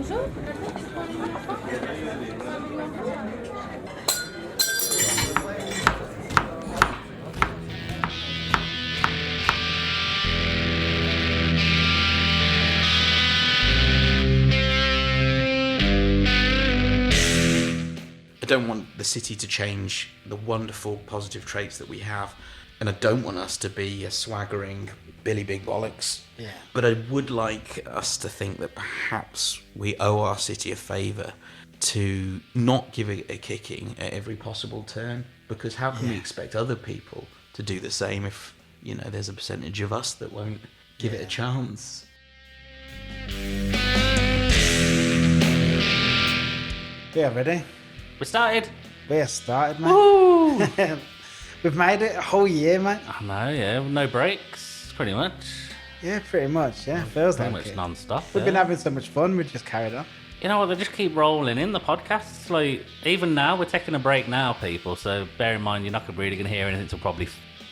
Bonjour. I don't want the city to change the wonderful positive traits that we have, and I don't want us to be a swaggering Billy Big Bollocks. Yeah. But I would like us to think that perhaps we owe our city a favour to not give it a kicking at every possible turn, because how can we expect other people to do the same if, you know, there's a percentage of us that won't give it a chance? Yeah, ready? We started. We are started, mate. Woo! We've made it a whole year, mate. I know, yeah, no breaks, pretty much. Yeah, pretty much. Yeah, feels Pretty like much it. non-stop. We've yeah. been having so much fun. We just carried on. You know what? They just keep rolling in the podcasts. Like even now, we're taking a break now, people. So bear in mind, you're not really going to hear anything until probably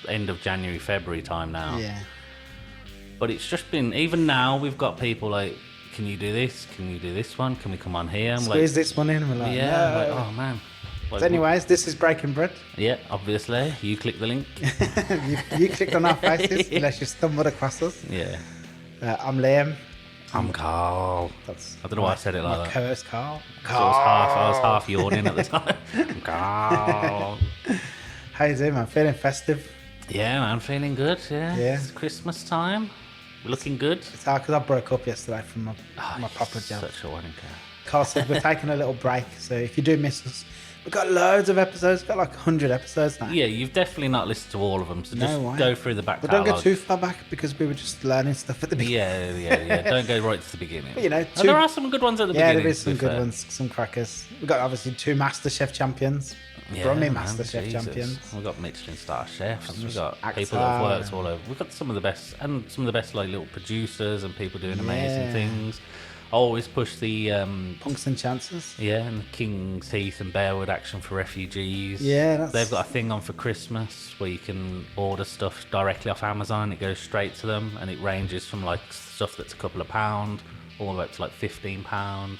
end of January, February time now. Yeah. But it's just been even now. We've got people like, can you do this? Can you do this one? Can we come on here? I'm Squeeze this one in. And we're like, yeah. no. Like, oh man. Like, So anyways, this is Breaking Bread. yeah, obviously. You click the link. you clicked on our faces, unless you stumbled across us. Yeah. I'm Liam. I'm Carl. That's I don't know why I said it like my that. co-host Carl. So I was half yawning at the time. Carl. How you doing, man? Feeling festive? Yeah, man, feeling good. Yeah. Yeah. It's Christmas time. We're looking good. It's hard because I broke up yesterday from my proper job. Such a wanker. Carl said we're taking a little break, so if you do miss us, we've got loads of episodes. We've got like 100 episodes now. Yeah, you've definitely not listened to all of them, so No just way. go through the back But don't catalogue. go too far back because we were just learning stuff at the beginning. Yeah. Don't go right to the beginning. But, you know, there are some good ones at the Yeah, beginning. there is to some be good fair. ones, some crackers. We've got obviously 2 MasterChef champions. Yeah, Brummy man, MasterChef Jesus. champions. We've got Michelin star chefs. We've just got actor people that have worked and- all over. We've got some of the best like little producers and people doing amazing Yeah. things. I always push the Punks and Chances. yeah, and King's Heath and Bearwood Action for Refugees. Yeah, that's- They've got a thing on for Christmas where you can order stuff directly off Amazon. It goes straight to them, and it ranges from like stuff that's a couple of £1 all the way up to like £15.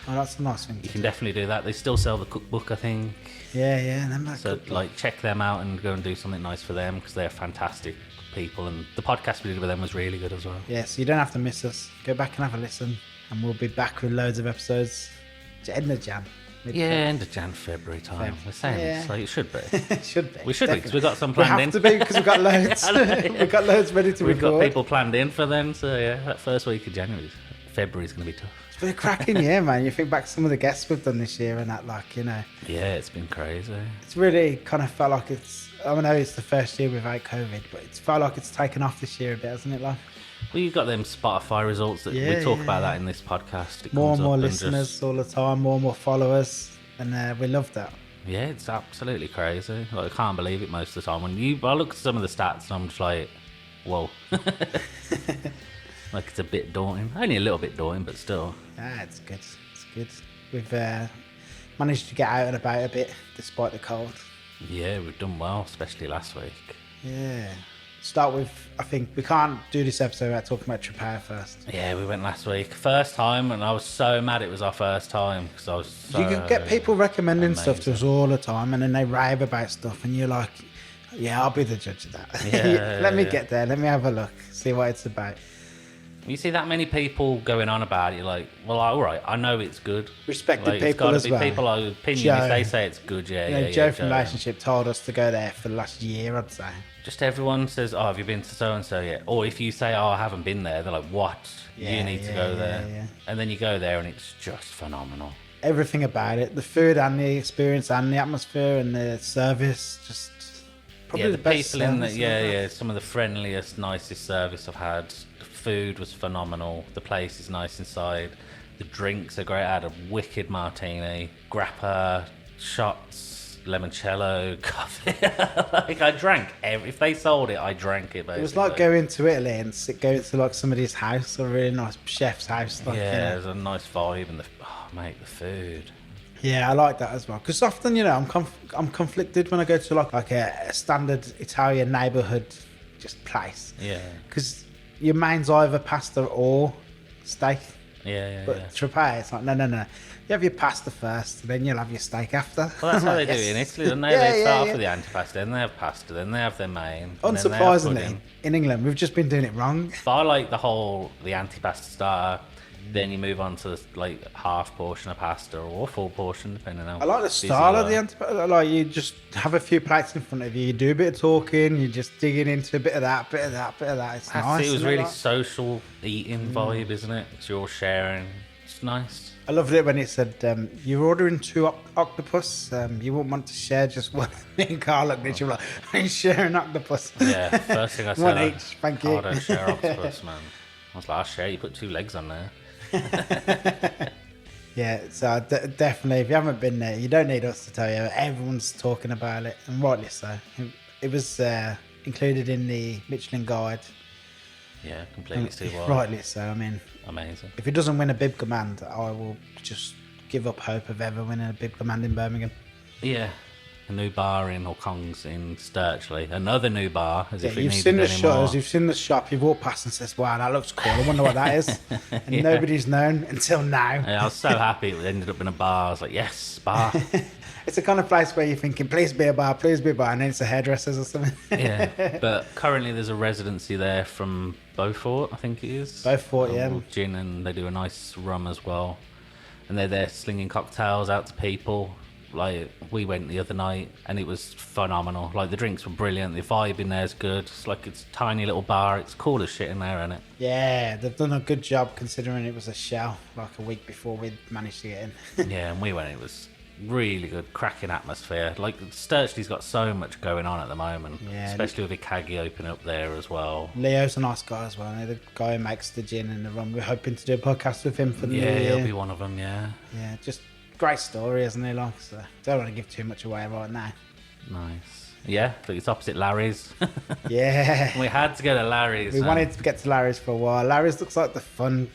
Oh, that's a nice thing You to can do. definitely do that. They still sell the cookbook, I think. Yeah, them are So good. like check them out and go and do something nice for them because they're fantastic people. And the podcast we did with them was really good as well. Yeah, so you don't have to miss us. Go back and have a listen, and we'll be back with loads of episodes. End of Jan. Yeah, end of Jan, February time. We're saying Yeah. it's like it should be. It should be. We should be because we've got some We planned have in. to be because we've got loads. We've got loads ready to We've record. got people planned in for them, so yeah, that first week of January, February's going to be tough. It's been a cracking year, man. You think back to some of the guests we've done this year and that, like, you know, Yeah, it's been crazy. it's really kind of felt like I know it's the first year without COVID, but it's felt like it's taken off this year a bit, hasn't it, like? Well, you've got them Spotify results that we talk about that in this podcast. It More comes and more up listeners just- all the time, more and more followers, and we love that. yeah, it's absolutely crazy. Like, I can't believe it most of the time. I look at some of the stats and I'm just like, whoa. Like it's a bit daunting. Only a little bit daunting, but still. Ah, it's good. It's good. We've managed to get out and about a bit despite the cold. Yeah, we've done well, especially last week. Yeah. Start with, I think we can't do this episode without talking about Trippier first. Yeah, we went last week. First time, and I was so mad it was our first time because I was so You could get people recommending stuff to amazing. us all the time, and then they rave about stuff, and you're like, yeah, I'll be the judge of that. Yeah, Let me yeah. get there. Let me have a look, see what it's about. You see that many people going on about it, you're like, well, all right, I know it's good. Respected Like, it's people gotta as be well. people of opinion. Joe. If they say it's good, yeah, You know, yeah, Joe yeah. from Relationship told us to go there for the last year, I'd say. Just everyone says, oh, have you been to so-and-so yet? Or if you say, oh, I haven't been there, they're like, what? Yeah, you need to yeah, go yeah, there. yeah. And then you go there and it's just phenomenal. Everything about it, the food and the experience and the atmosphere and the service, just probably Yeah, the the best people in service the, I've had. yeah, some of the friendliest, nicest service I've had. The food was phenomenal. The place is nice inside. The drinks are great. I had a wicked martini, grappa, shots, limoncello, coffee. Like I drank if they sold it, I drank it. Basically. It was like going to Italy and going to like somebody's house or a really nice chef's house. Like, yeah, you know. it was a nice vibe and mate, the food. Yeah, I like that as well. Because often, you know, I'm conflicted when I go to like a standard Italian neighbourhood just place. Yeah. Because your main's either pasta or steak. Yeah. But Trapay, it's like, no. You have your pasta first, then you'll have your steak after. Well, that's how they do Yes. it in Italy, don't they? Yeah, They start off yeah. with the antipasta, then they have pasta, then they have their main. and then they have Unsurprisingly, pudding. in England, we've just been doing it wrong. But I like the antipasta starter. Then you move on to like half portion of pasta or full portion, depending on how I like the busy style you of the are. antipasta. Like, you just have a few plates in front of you, you do a bit of talking, you're just digging into a bit of that, bit of that, bit of that. It's That's nice. it. It was isn't really like? social eating vibe, isn't it? It's you're all sharing. It's nice. I loved it when it said, you're ordering 2 octopus, you wouldn't want to share just one. Me and Carl looked at each other like, I ain't sharing octopus. Yeah, first thing I said, One each, thank you. I don't share octopus, man. I was like, I'll share. You put 2 legs on there. Yeah, so definitely, if you haven't been there, you don't need us to tell you. Everyone's talking about it, and rightly so. It was included in the Michelin Guide. Yeah, completely see why. Rightly so. I mean, Amazing. if it doesn't win a bib command, I will just give up hope of ever winning a bib command in Birmingham. Yeah. A new bar in Kong's in Sturchley. Another new bar, as if it You've needed seen the any more. shutters, you've seen the shop, you've walked past and says, wow, that looks cool. I wonder what that is. And nobody's known until now. Yeah, I was so happy it ended up in a bar. I was like, yes, bar. It's the kind of place where you're thinking, please be a bar, and then it's a hairdresser's or something. Yeah. But currently there's a residency there from Beaufort, I think it is. Beaufort, yeah. With gin, and they do a nice rum as well. And they're there slinging cocktails out to people. Like, we went the other night and it was phenomenal. Like, the drinks were brilliant, the vibe in there is good. It's like, it's a tiny little bar. It's cool as shit in there, isn't it? Yeah, they've done a good job considering it was a shell like a week before we managed to get in. Yeah, and we went, it was really good, cracking atmosphere. Like, Sturchley's got so much going on at the moment, Yeah. especially with Ikagi opening up there as well. Leo's a nice guy as well. The guy who makes the gin and the rum. We're hoping to do a podcast with him for the new Yeah, year. he'll be one of them, yeah. Yeah, just great story, isn't he? Like, so don't want to give too much away right now. Nice. Yeah, but it's opposite Larry's. Yeah, We had to go to Larry's. we man. wanted to get to Larry's for a while. Larry's looks like the fun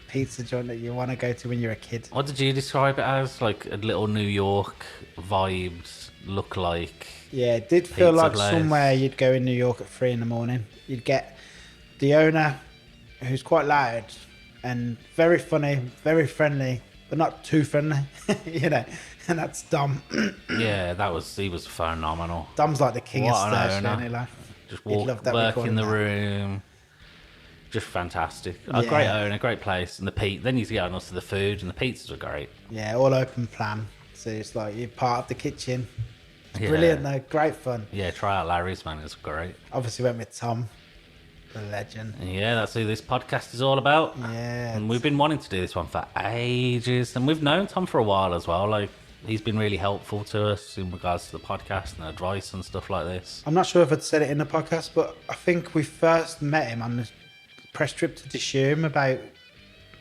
pizza joint that you want to go to when you're a kid. What did you describe it as? Like a little New York vibes look like. Yeah, it did feel Pizza like place. somewhere you'd go in New York at 3 a.m. You'd get the owner, who's quite loud and very funny, very friendly, but not too friendly, you know. And that's Dom. Yeah, he was phenomenal. Dom's like the king of What an Sturchley, owner. isn't he? Like, Just You'd love that we work call in him the that. room. Just fantastic. A Yeah. great owner, great place. And then you get on to the food, and the pizzas were great. yeah, all open plan. So it's like you're part of the kitchen. It's Yeah. brilliant though, great fun. Yeah, try out Larry's, man. It's great. Obviously went with Tom, the legend. And yeah, that's who this podcast is all about. Yeah. And we've been wanting to do this one for ages. And we've known Tom for a while as well. Like, he's been really helpful to us in regards to the podcast and advice and stuff like this. I'm not sure if I'd said it in the podcast, but I think we first met him on the press trip to Dishoom about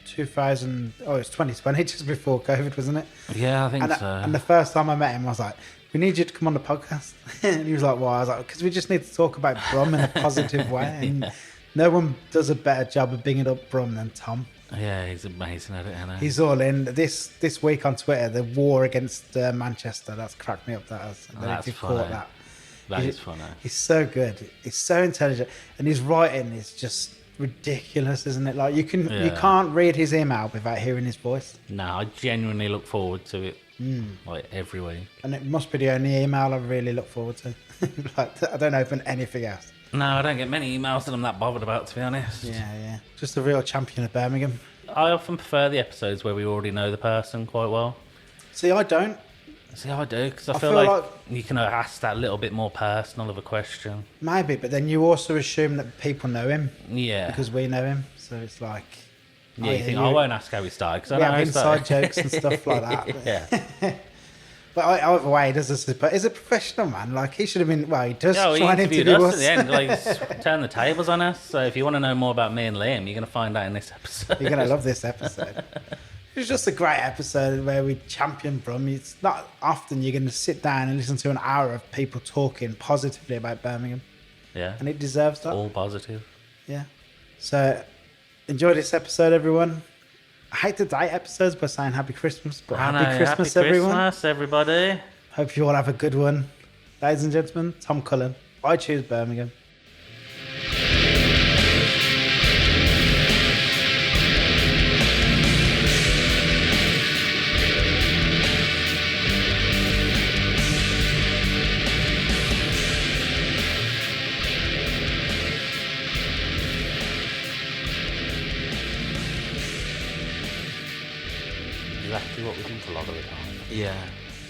2020, just before COVID, wasn't it? Yeah, I think And, so. and the first time I met him, I was like, we need you to come on the podcast. And he was like, why? I was like, because we just need to talk about Brum in a positive way. And no one does a better job of bringing up Brum than Tom. Yeah, he's amazing at it, isn't he? He's all in. This week on Twitter, the war against Manchester, that's cracked me up. That has. I don't know if That's you funny. caught that. That He's- is funny. He's so good. He's so intelligent, and his writing is just ridiculous, isn't it? Like you Yeah. can't read his email without hearing his voice, No, I genuinely look forward to it. Hmm. Like, every week. and it must be the only email I really look forward to. Like I don't open anything else. No, I don't get many emails that I'm that bothered about, to be honest. Yeah. Just a real champion of Birmingham. I often prefer the episodes where we already know the person quite well. See, I don't. See, I do, because I, I feel feel like like- you can ask that little bit more personal of a question. Maybe, but then you also assume that people know him Yeah. because we know him. So it's like, Yeah, you think, I won't ask how he started, because I we know have how he inside started. jokes and stuff like that. Yeah. But either way, he does this. But he's a professional man. Like he should have been. Well, he does No, he try and interviewed interview us us. at the end, like, turn the tables on us. So if you want to know more about me and Liam, you're going to find out in this episode. You're gonna love this episode. It's just a great episode where we champion Brum. It's not often you're gonna sit down and listen to an hour of people talking positively about Birmingham, Yeah. and it deserves that. All positive. Yeah. So enjoy this episode, everyone. I hate to date episodes by saying Happy Christmas, but I know, Happy Christmas, happy everyone. Christmas, everybody. Hope you all have a good one, ladies and gentlemen. Tom Cullen. I choose Birmingham. exactly what we think a lot of the time. Yeah.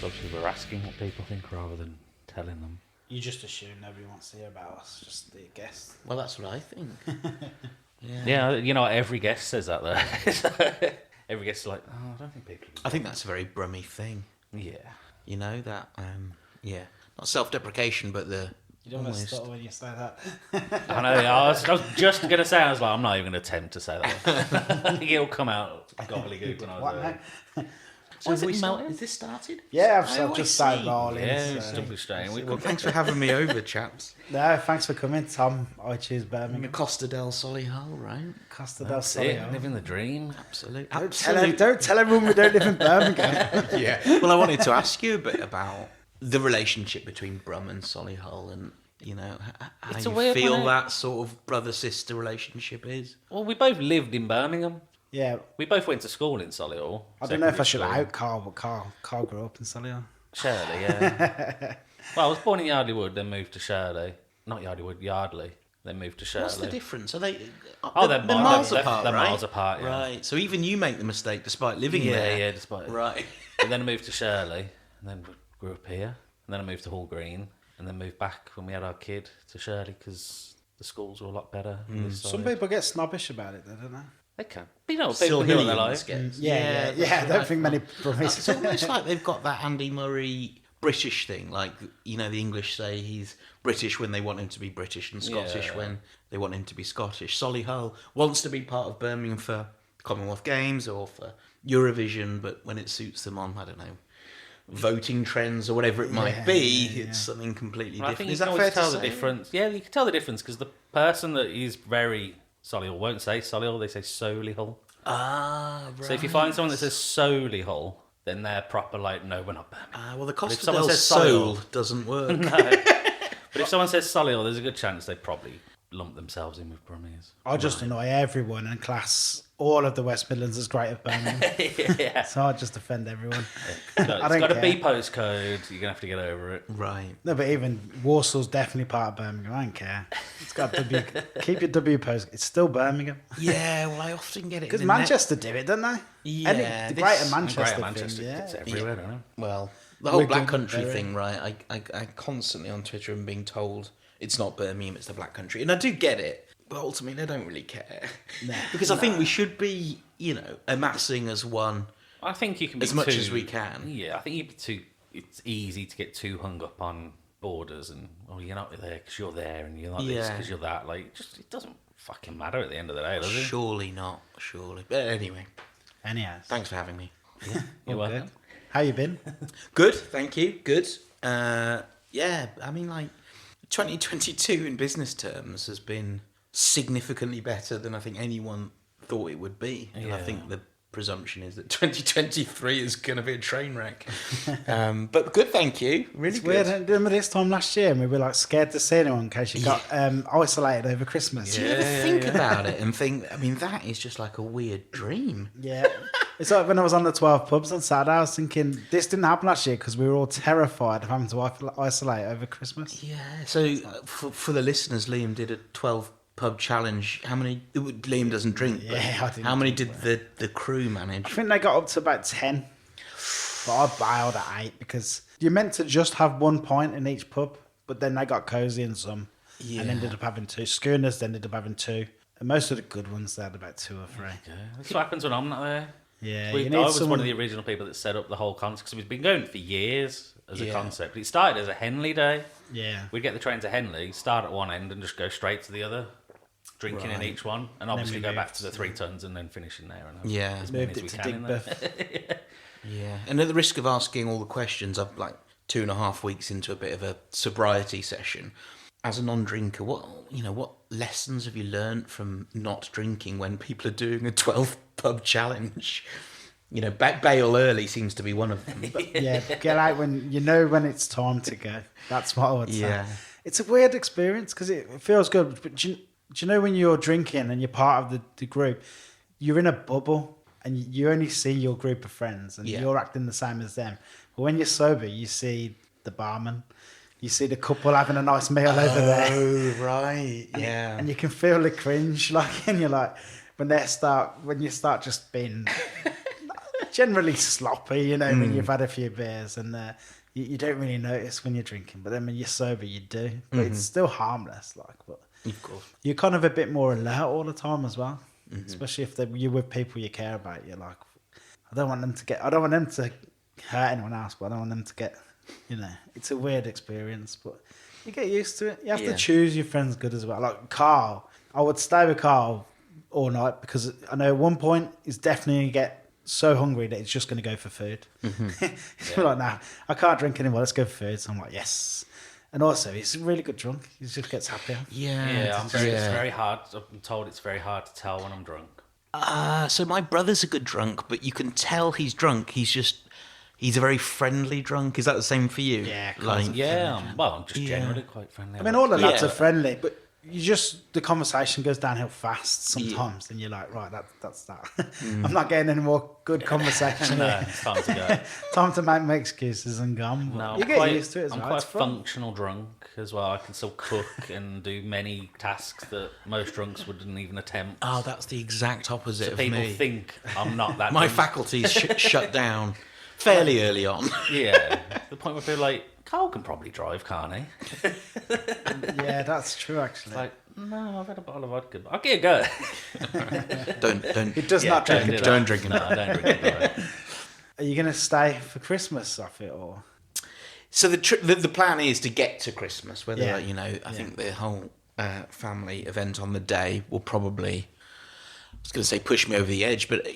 So obviously we're asking what people think rather than telling them. You just assume nobody wants to hear about us, just the guests. Well, that's what I think. Yeah, you know, every guest says that though. Every guest is like, oh, I don't think people... I think that's a very Brummy thing. Yeah. You know, that, not self-deprecation, but the... You don't want to almost... stop when you say that. I know, I was just going to say, I was like, I'm not even going to attempt to say that. I think it'll come out gobbledygook when I was What there. now? So is it we melting? Is this started? Yeah, I I've just started rolling. Yeah, so- it's double straight. Well, thanks for having me over, chaps. No, thanks for coming, Tom. I choose In the Birmingham. Costa del Solihull, right? Costa del That's Sol. it, living the dream. Absolutely. Don't tell everyone we don't live in Birmingham. Yeah. Well, I wanted to ask you a bit about the relationship between Brum and Solihull, and you know how It's a you weird feel one, that sort of brother-sister relationship is. Well, we both lived in Birmingham. Yeah, We both went to school in Solihull. I don't know if I should secondary out Carl, but Carl grew up in Solihull. school. Shirley, yeah. Well, I was born in Yardley Wood, then moved to Shirley. Not Yardley Wood, Yardley. Then moved to Shirley. What's the difference? Are they? Oh, they're miles they're- apart, they're right? miles apart, yeah. Right. So even you make the mistake despite living there. Yeah, despite Right. And then I moved to Shirley, and then grew up here. And then I moved to Hall Green, and then moved back when we had our kid to Shirley because the schools were a lot better. on this Some side. people get snobbish about it, though, don't they? They can. But you know, Still people do what they like. Hillians get. Yeah. that's I don't right. think many Brummies. It's almost like they've got that Andy Murray British thing. Like, you know, the English say he's British when they want him to be British and Scottish Yeah. when they want him to be Scottish. Solihull wants to be part of Birmingham for Commonwealth Games or for Eurovision, but when it suits them on, I don't know, voting trends or whatever it might be, it's something completely Well, I different. think Is you that can fair always to tell say? the difference. Yeah, you can tell the difference because the person that is very Solihull won't say Solihull, they say Solihull. Ah, right. So if you find someone that says Solihull, then they're proper like, no, we're not Birmingham. Well, the if Costa someone del says Sol Solihull- doesn't work. But if someone says Solihull, there's a good chance they probably lump themselves in with Brummies. I just annoy everyone and class all of the West Midlands as great of Birmingham. Yeah. So I just offend everyone. So I it's don't got a B care. postcode, you're going to have to get over it. Right. No, but even Warsaw's definitely part of Birmingham. I don't care. It's got W. Keep your W post. It's still Birmingham. Yeah, well, I often get it. Because in the Manchester do it, don't they? Yeah, the this- Greater Manchester, Greater thing. Manchester Yeah. gets everywhere, don't it? Well, the whole Wigan, Black Country Bury. thing, right? I constantly on Twitter am being told it's not Birmingham, it's the Black Country. And I do get it, but ultimately I don't really care. Nah. Because I think we should be, you know, amassing as one. I think you can be As much too, as we can. Yeah, I think you'd be too. It's easy to get too hung up on borders and you're not there because you're there and you're not this Yeah. because you're that. Like, just it doesn't fucking matter at the end of the day, does it? Surely not, surely. But anyway, Anyhow, thanks for having me. You're all welcome. good. How you been? Good, thank you. Good. Yeah, I mean, like, 2022 in business terms has been significantly better than I think anyone thought it would be. And I Yeah. think the presumption is that 2023 is going to be a train wreck. But good, thank you. Really It's good. weird. Remember this time last year, and we were like scared to see anyone in case you got isolated over Christmas. Do you ever think about it and think, I mean, that is just like a weird dream. Yeah. It's like when I was on the 12 pubs on Saturday, I was thinking this didn't happen last year because we were all terrified of having to isolate over Christmas. Yeah. So for the listeners, Liam did a 12 pub challenge. How many? Liam doesn't drink. but Yeah, I didn't how many did the crew manage? I think they got up to about 10, but I bailed at 8 because you're meant to just have 1 pint in each pub, but then they got cosy in some and ended up having 2. Schooners ended up having 2. And most of the good ones, they had about 2 or 3. That's what happens when I'm not there. Yeah, I you need was someone... one of the original people that set up the whole concept because we've been going for years as a Yeah. concept. It started as a Henley day. Yeah. We'd get the train to Henley, start at one end and just go straight to the other, drinking in each one, and obviously we go back moved to the 3 tons and then finish in there and have Yeah. as many Moved as it we to can in there. Digbeth. Yeah, and at the risk of asking all the questions, I've like 2.5 weeks into a bit of a sobriety session. As a non-drinker, what lessons have you learnt from not drinking when people are doing a 12 pub challenge? You know, bail early seems to be one of them. But Yeah, get out when when it's time to go. That's what I would say. Yeah. It's a weird experience because it feels good. But do you know when you're drinking and you're part of the group, you're in a bubble and you only see your group of friends and Yeah. you're acting the same as them. But when you're sober, you see the barman, you see the couple having a nice meal over there. Oh, right. Yeah. And you can feel the cringe, like, and you're like, when you start just being generally sloppy, you know, when you've had a few beers, and you don't really notice when you're drinking, but then when you're sober, you do. But it's still harmless, like. But Of course. you're kind of a bit more alert all the time as well, especially if you're with people you care about. You're like, I don't want them to hurt anyone else, but I don't want them to get, you know, it's a weird experience, but you get used to it. You have to choose your friends good as well. Like Carl, I would stay with Carl all night because I know at one point he's definitely going to get so hungry that he's just going to go for food. He's like, nah, I can't drink anymore, let's go for food. So I'm like, yes. And also, he's a really good drunk. He just gets happier. Yeah, it's very hard. I'm told it's very hard to tell when I'm drunk. So my brother's a good drunk, but you can tell he's drunk. He's a very friendly drunk. Is that the same for you? Yeah, I'm just generally quite friendly. I mean, all the lads are friendly, but the conversation goes downhill fast sometimes, and you're like, right, that's that. I'm not getting any more good conversation. No, it's time to go. Time to make excuses and go. No, you get used to it as I'm well. quite functional drunk as well. I can still cook and do many tasks that most drunks wouldn't even attempt. Oh, that's the exact opposite So of people me. think I'm not that. My drunk. faculties shut down fairly early on. Yeah, the point where people are like, Carl can probably drive, can't he? Yeah, that's true. Actually, Like, no, I've had a bottle of vodka. I'll get a go. Don't. he does not drink it. Don't drink it. No, I don't drink it. Are you going to stay for Christmas off it, or? So the plan is to get to Christmas. Whether Yeah. I think the whole family event on the day will probably, I was going to say, push me over the edge, but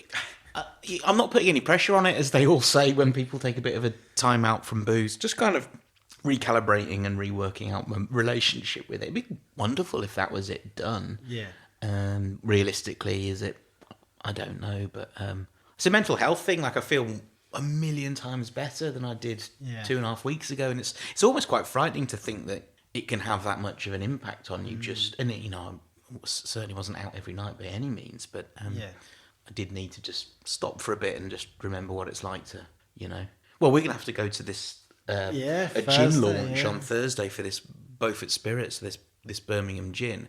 I'm not putting any pressure on it, as they all say when people take a bit of a time out from booze. Just kind of recalibrating and reworking out my relationship with it. It'd be wonderful if that was it done. Yeah. Realistically, is it? I don't know, but it's a mental health thing. Like, I feel a million times better than I did 2.5 weeks ago, and it's almost quite frightening to think that it can have that much of an impact on you. I certainly wasn't out every night by any means, but I did need to just stop for a bit and just remember what it's like to, Well, we're gonna have to go to this a gin launch on Thursday for this Beaufort Spirits, this Birmingham gin.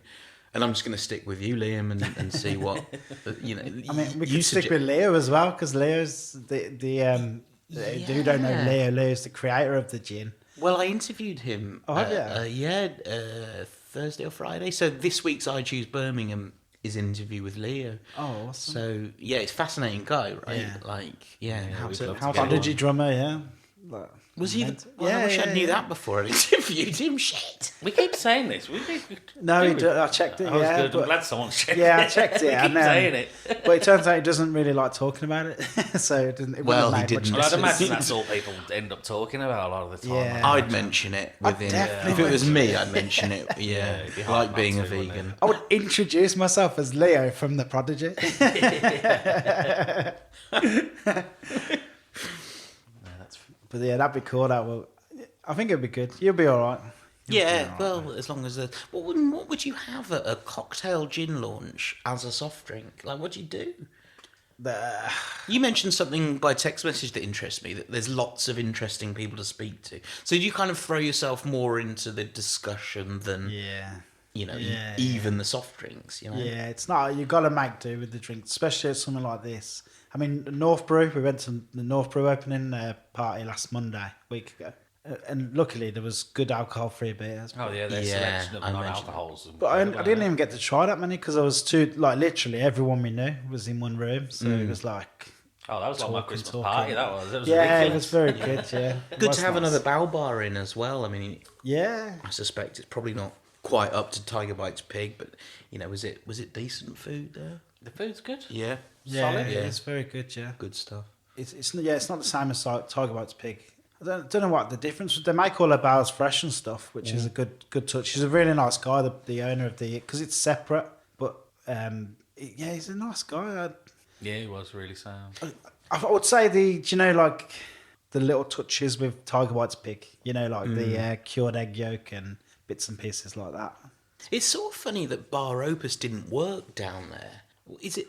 And I'm just going to stick with you, Liam, and see what, I mean, we could stick with Leo as well, because Leo's who don't know Leo's the creator of the gin. Well, I interviewed him. Oh, have you? Thursday or Friday. So this week's I Choose Birmingham is an interview with Leo. Oh, awesome. So, yeah, it's a fascinating guy, right? Yeah. How prodigy drummer, yeah. Like, was he? I wish I knew that before I interviewed him. Shit. We keep saying this. I checked it. That was good. I'm glad someone's checked it. Yeah, I checked it. We keep saying it. But it turns out he doesn't really like talking about it. So it didn't. Well, he didn't. Well, I'd imagine that's all people end up talking about a lot of the time. Yeah. I'd mention it within. If it was me, I'd mention it. Yeah, like being a vegan. I would introduce myself as Leo from The Prodigy. But yeah, that'd be cool. I think it'd be good. You'll be all right. Well, as long as what would you have at a cocktail gin launch as a soft drink? Like, what do you do? You mentioned something by text message that interests me, that there's lots of interesting people to speak to. So do you kind of throw yourself more into the discussion than, even the soft drinks, Yeah, it's not, you've got to make do with the drinks, especially at something like this. I mean, North Brew, we went to the North Brew opening party last Monday, a week ago. And luckily, there was good alcohol-free beers. Oh, yeah, their selection of non-alcohols. But I didn't even get to try that many because I was literally everyone we knew was in one room. So it was like... Oh, that was like my Christmas party, that was. It was ridiculous. It was very good, yeah. Good to have another Bow Bar in as well. I mean... Yeah. I suspect it's probably not quite up to Tiger Bites Pig, but, was it decent food there? The food's good. Yeah. Solid. Yeah, it's very good, yeah. Good stuff. It's not the same as Tiger Bites Pig. I don't know what the difference. They make all their barrels fresh and stuff, which is a good touch. He's a really nice guy, the owner of because it's separate. But he's a nice guy. Yeah, he was really sound. I would say the little touches with Tiger White's Pig. The cured egg yolk and bits and pieces like that. It's sort of funny that Bar Opus didn't work down there. Is it?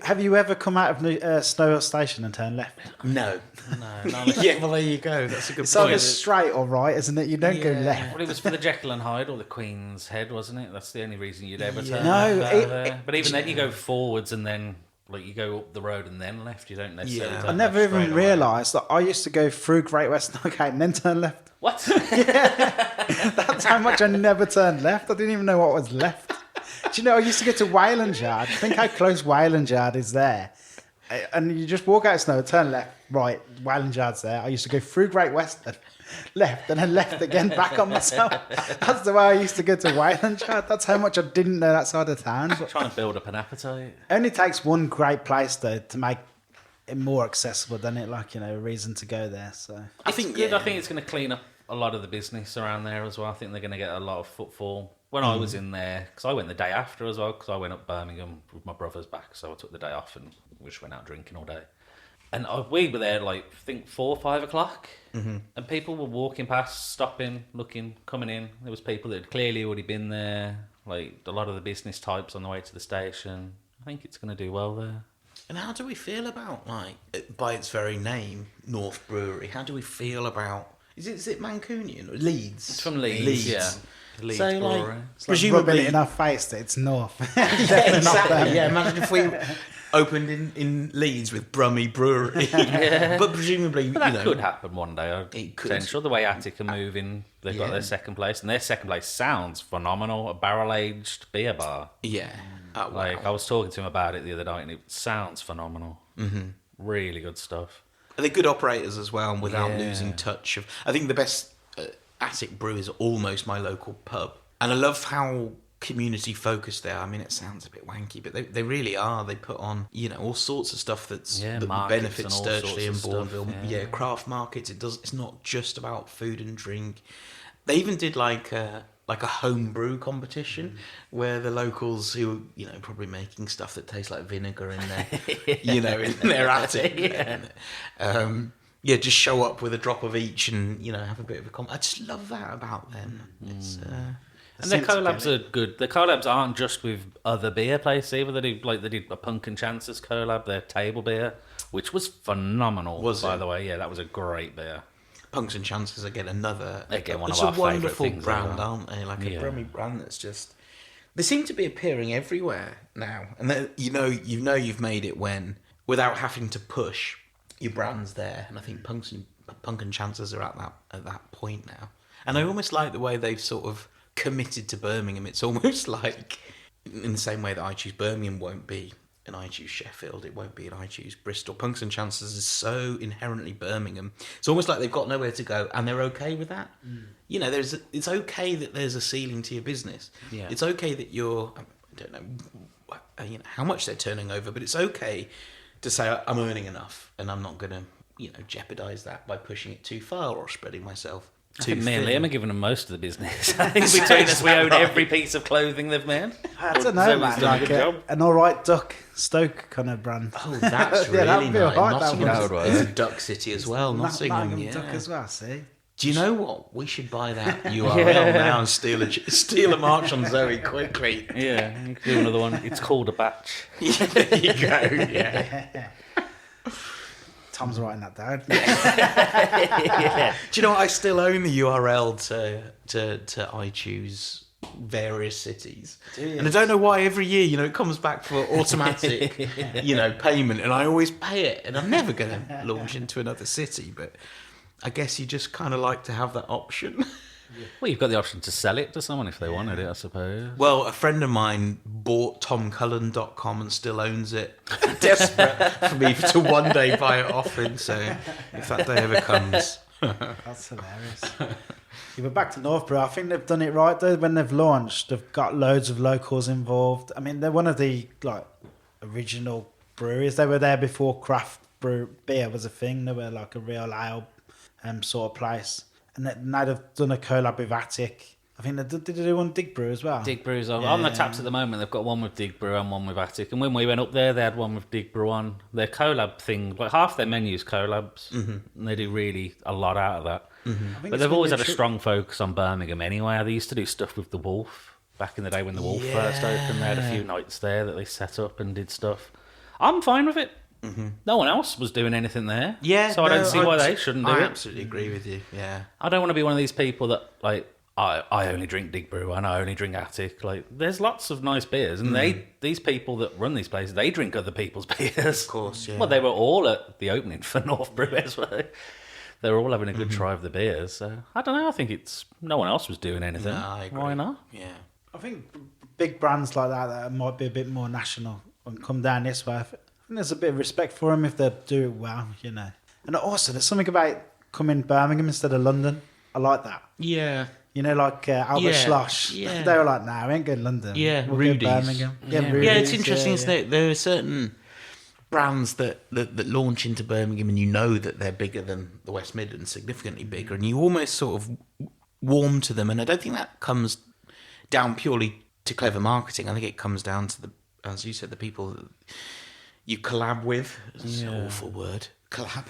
Have you ever come out of Snow Station and turned left? No. Yeah, well, there you go. That's a good It's point. either straight or right, isn't it? You don't go left. Well, it was for the Jekyll and Hyde or the Queen's Head, wasn't it? That's the only reason you'd ever turn No, left there. But even then, you go forwards and then like you go up the road and then left. You don't necessarily. Yeah. turn I never left even straight away. realised that I used to go through Great Western Gate and then turn left. What? That's how much I never turned left. I didn't even know what was left. Do you know, I used to get to Wayland Yard. Think how close Wayland Yard is there. And you just walk out of snow, turn left, right, Wayland Yard's there. I used to go through Great Western, left, and then left again, back on myself. That's the way I used to get to Wayland Yard. That's how much I didn't know that side of town. But Trying to build up an appetite. it only takes one great place, though, to make it more accessible, doesn't it? Like, you know, a reason to go there, so... I think good. I think it's going to clean up a lot of the business around there as well. I think they're going to get a lot of footfall. When I was in there, because I went the day after as well, because I went up Birmingham with my brother's back, so I took the day off and we just went out drinking all day. And we were there like, I think 4 or 5 o'clock, and people were walking past, stopping, looking, coming in. There was people that had clearly already been there, like a lot of the business types on the way to the station. I think it's going to do well there. And how do we feel about, like, by its very name, North Brewery? How do we feel about... Is it Mancunian or Leeds? It's from Leeds, yeah. Leeds So, like, Brewery. It's like rubbing it in our face that it's north. Definitely not exactly. there. Yeah, imagine if we opened in Leeds with Brummy Brewery. But presumably, But that you know, could happen one day. It could. Potential. The way Attic are moving, they've got their second place, and their second place sounds phenomenal. A barrel-aged beer bar. yeah. Oh, wow. Like, I was talking to him about it the other night, and it sounds phenomenal. Mm-hmm. Really good stuff. Are they good operators as well, and without Yeah. losing touch of... I think the best Attic brew is almost my local pub. And I love how community focused they are. I mean, it sounds a bit wanky, but they really are. They put on, you know, all sorts of stuff that markets benefits and all Sturchley and sorts of Bourneville. stuff, Yeah, craft markets. It's not just about food and drink. They even did like a home brew competition where the locals who, you know, probably making stuff that tastes like vinegar in their, you know, in their attic. Just show up with a drop of each and, you know, have a bit of a I just love that about them. It's, And their collabs are good. Their collabs aren't just with other beer places either. They did a Punk and Chances collab, their table beer, which was phenomenal. By the way, yeah, that was a great beer. Punks and Chances again, another One it's of our a favourite wonderful things brand, ever. aren't they? Like a Yeah. Brummy brand that's just they seem to be appearing everywhere now, and you know you've made it when without having to push your brands there, and I think Punk and Chances are at that point now, and I almost like the way they've sort of committed to Birmingham. It's almost like in the same way that I Choose Birmingham won't be and I Choose Sheffield, it won't be and I Choose Bristol. Punks and Chances is so inherently Birmingham. It's almost like they've got nowhere to go and they're okay with that. You know, it's okay that there's a ceiling to your business. Yeah. It's okay that you're, I don't know, how much they're turning over, but it's okay to say I'm earning enough and I'm not going to, jeopardize that by pushing it too far or spreading myself I too think me and thin. Liam are giving them most of the business. I think between us, we own every piece of clothing they've made. I don't know, Zoe's man. done a Like good job. an all right duck Stoke kind of brand. Oh, that's Yeah, really that'd be nice. alright, that Nottingham would. is a duck city as well. Nottingham, yeah. Duck as well. See. Do you know what? We should buy that URL now and steal a march on Zoe quickly. Yeah, you can do another one. It's called a batch. Yeah, there you go. Yeah. Tom's writing that down. Yeah. Do you know what? I still own the URL to I Choose various cities, and I don't know why. Every year, it comes back for automatic, payment, and I always pay it, and I'm never going to launch into another city, but I guess you just kind of like to have that option. Well, you've got the option to sell it to someone if they wanted it, I suppose. Well, a friend of mine bought TomCullen.com and still owns it. Desperate for me to one day buy it off him. So if that day ever comes. That's hilarious. Yeah, but back to Northborough, I think they've done it right though. When they've launched, they've got loads of locals involved. I mean, they're one of the original breweries. They were there before craft beer was a thing. They were like a real ale sort of place. And now they've done a collab with Attic. I think did they do one Dig Brew as well? Dig Brew's on the taps at the moment. They've got one with Dig Brew and one with Attic. And when we went up there, they had one with Dig Brew on. Their collab thing, like half their menus collabs. Mm-hmm. And they do really a lot out of that. Mm-hmm. But they've always had a strong focus on Birmingham anyway. They used to do stuff with the Wolf back in the day when the Wolf first opened. They had a few nights there that they set up and did stuff. I'm fine with it. Mm-hmm. No one else was doing anything there. Yeah. So I don't see why they shouldn't do it. I absolutely agree with you. Yeah. I don't want to be one of these people that, I only drink Dig Brew and I only drink Attic. Like, there's lots of nice beers, and these people that run these places, they drink other people's beers. Of course, yeah. Well, they were all at the opening for North Brewers, were they? They were all having a good try of the beers. So I don't know. I think it's no one else was doing anything. No, I agree. Why not? Yeah. I think big brands like that might be a bit more national and come down this way. I think there's a bit of respect for them if they do it well, you know. And also, there's something about coming Birmingham instead of London. I like that. Yeah. You know, like Albert Yeah, Schloss. yeah. They were like, "Nah, we ain't going to London. Yeah, we'll Rudy's. go Birmingham." Yeah, Rudy's, it's interesting, yeah, isn't it? There are certain brands that launch into Birmingham, and you know that they're bigger than the West Midlands, significantly bigger, and you almost sort of warm to them. And I don't think that comes down purely to clever marketing. I think it comes down to the, as you said, the people that you collab with. It's an awful word, collab.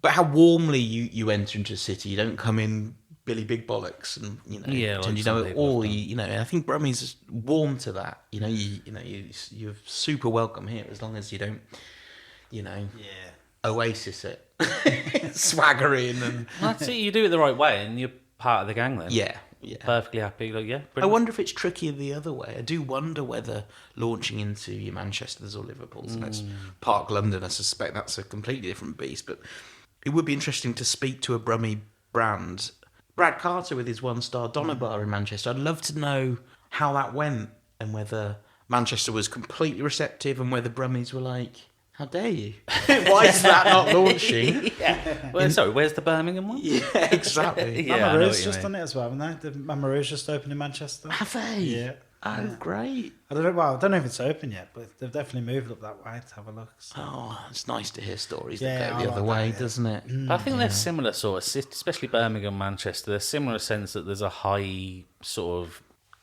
But how warmly you enter into a city. You don't come in Billy Big Bollocks, and like you some know people all. have done. You know, I think Brummie's warm to that. You know, you're super welcome here as long as you don't, Oasis it, swagger in, and That's it. You do it the right way, and you're part of the gang then. yeah. Perfectly happy. Like, yeah. I Brilliant. wonder if it's trickier the other way. I do wonder whether launching into your Manchesters or Liverpools, and let's park London, I suspect that's a completely different beast. But it would be interesting to speak to a Brummie brand. Brad Carter with his 1-star Doner bar in Manchester. I'd love to know how that went and whether Manchester was completely receptive and whether Brummies were like, how dare you? Why is that not launching? Well, sorry, where's the Birmingham one? Yeah, exactly. Yeah, I know Mama what Rouge's you just mean. done it as well, haven't they? The Mama Rouge just opened in Manchester. Have they? Yeah. Oh, great. I don't know. Well, I don't know if it's open yet, but they've definitely moved up that way to have a look. So. Oh, it's nice to hear stories Yeah, that go I the like other that, way, yeah. doesn't it? But I think they're similar sort of cities, especially Birmingham, Manchester. There's similar sense that there's a high sort of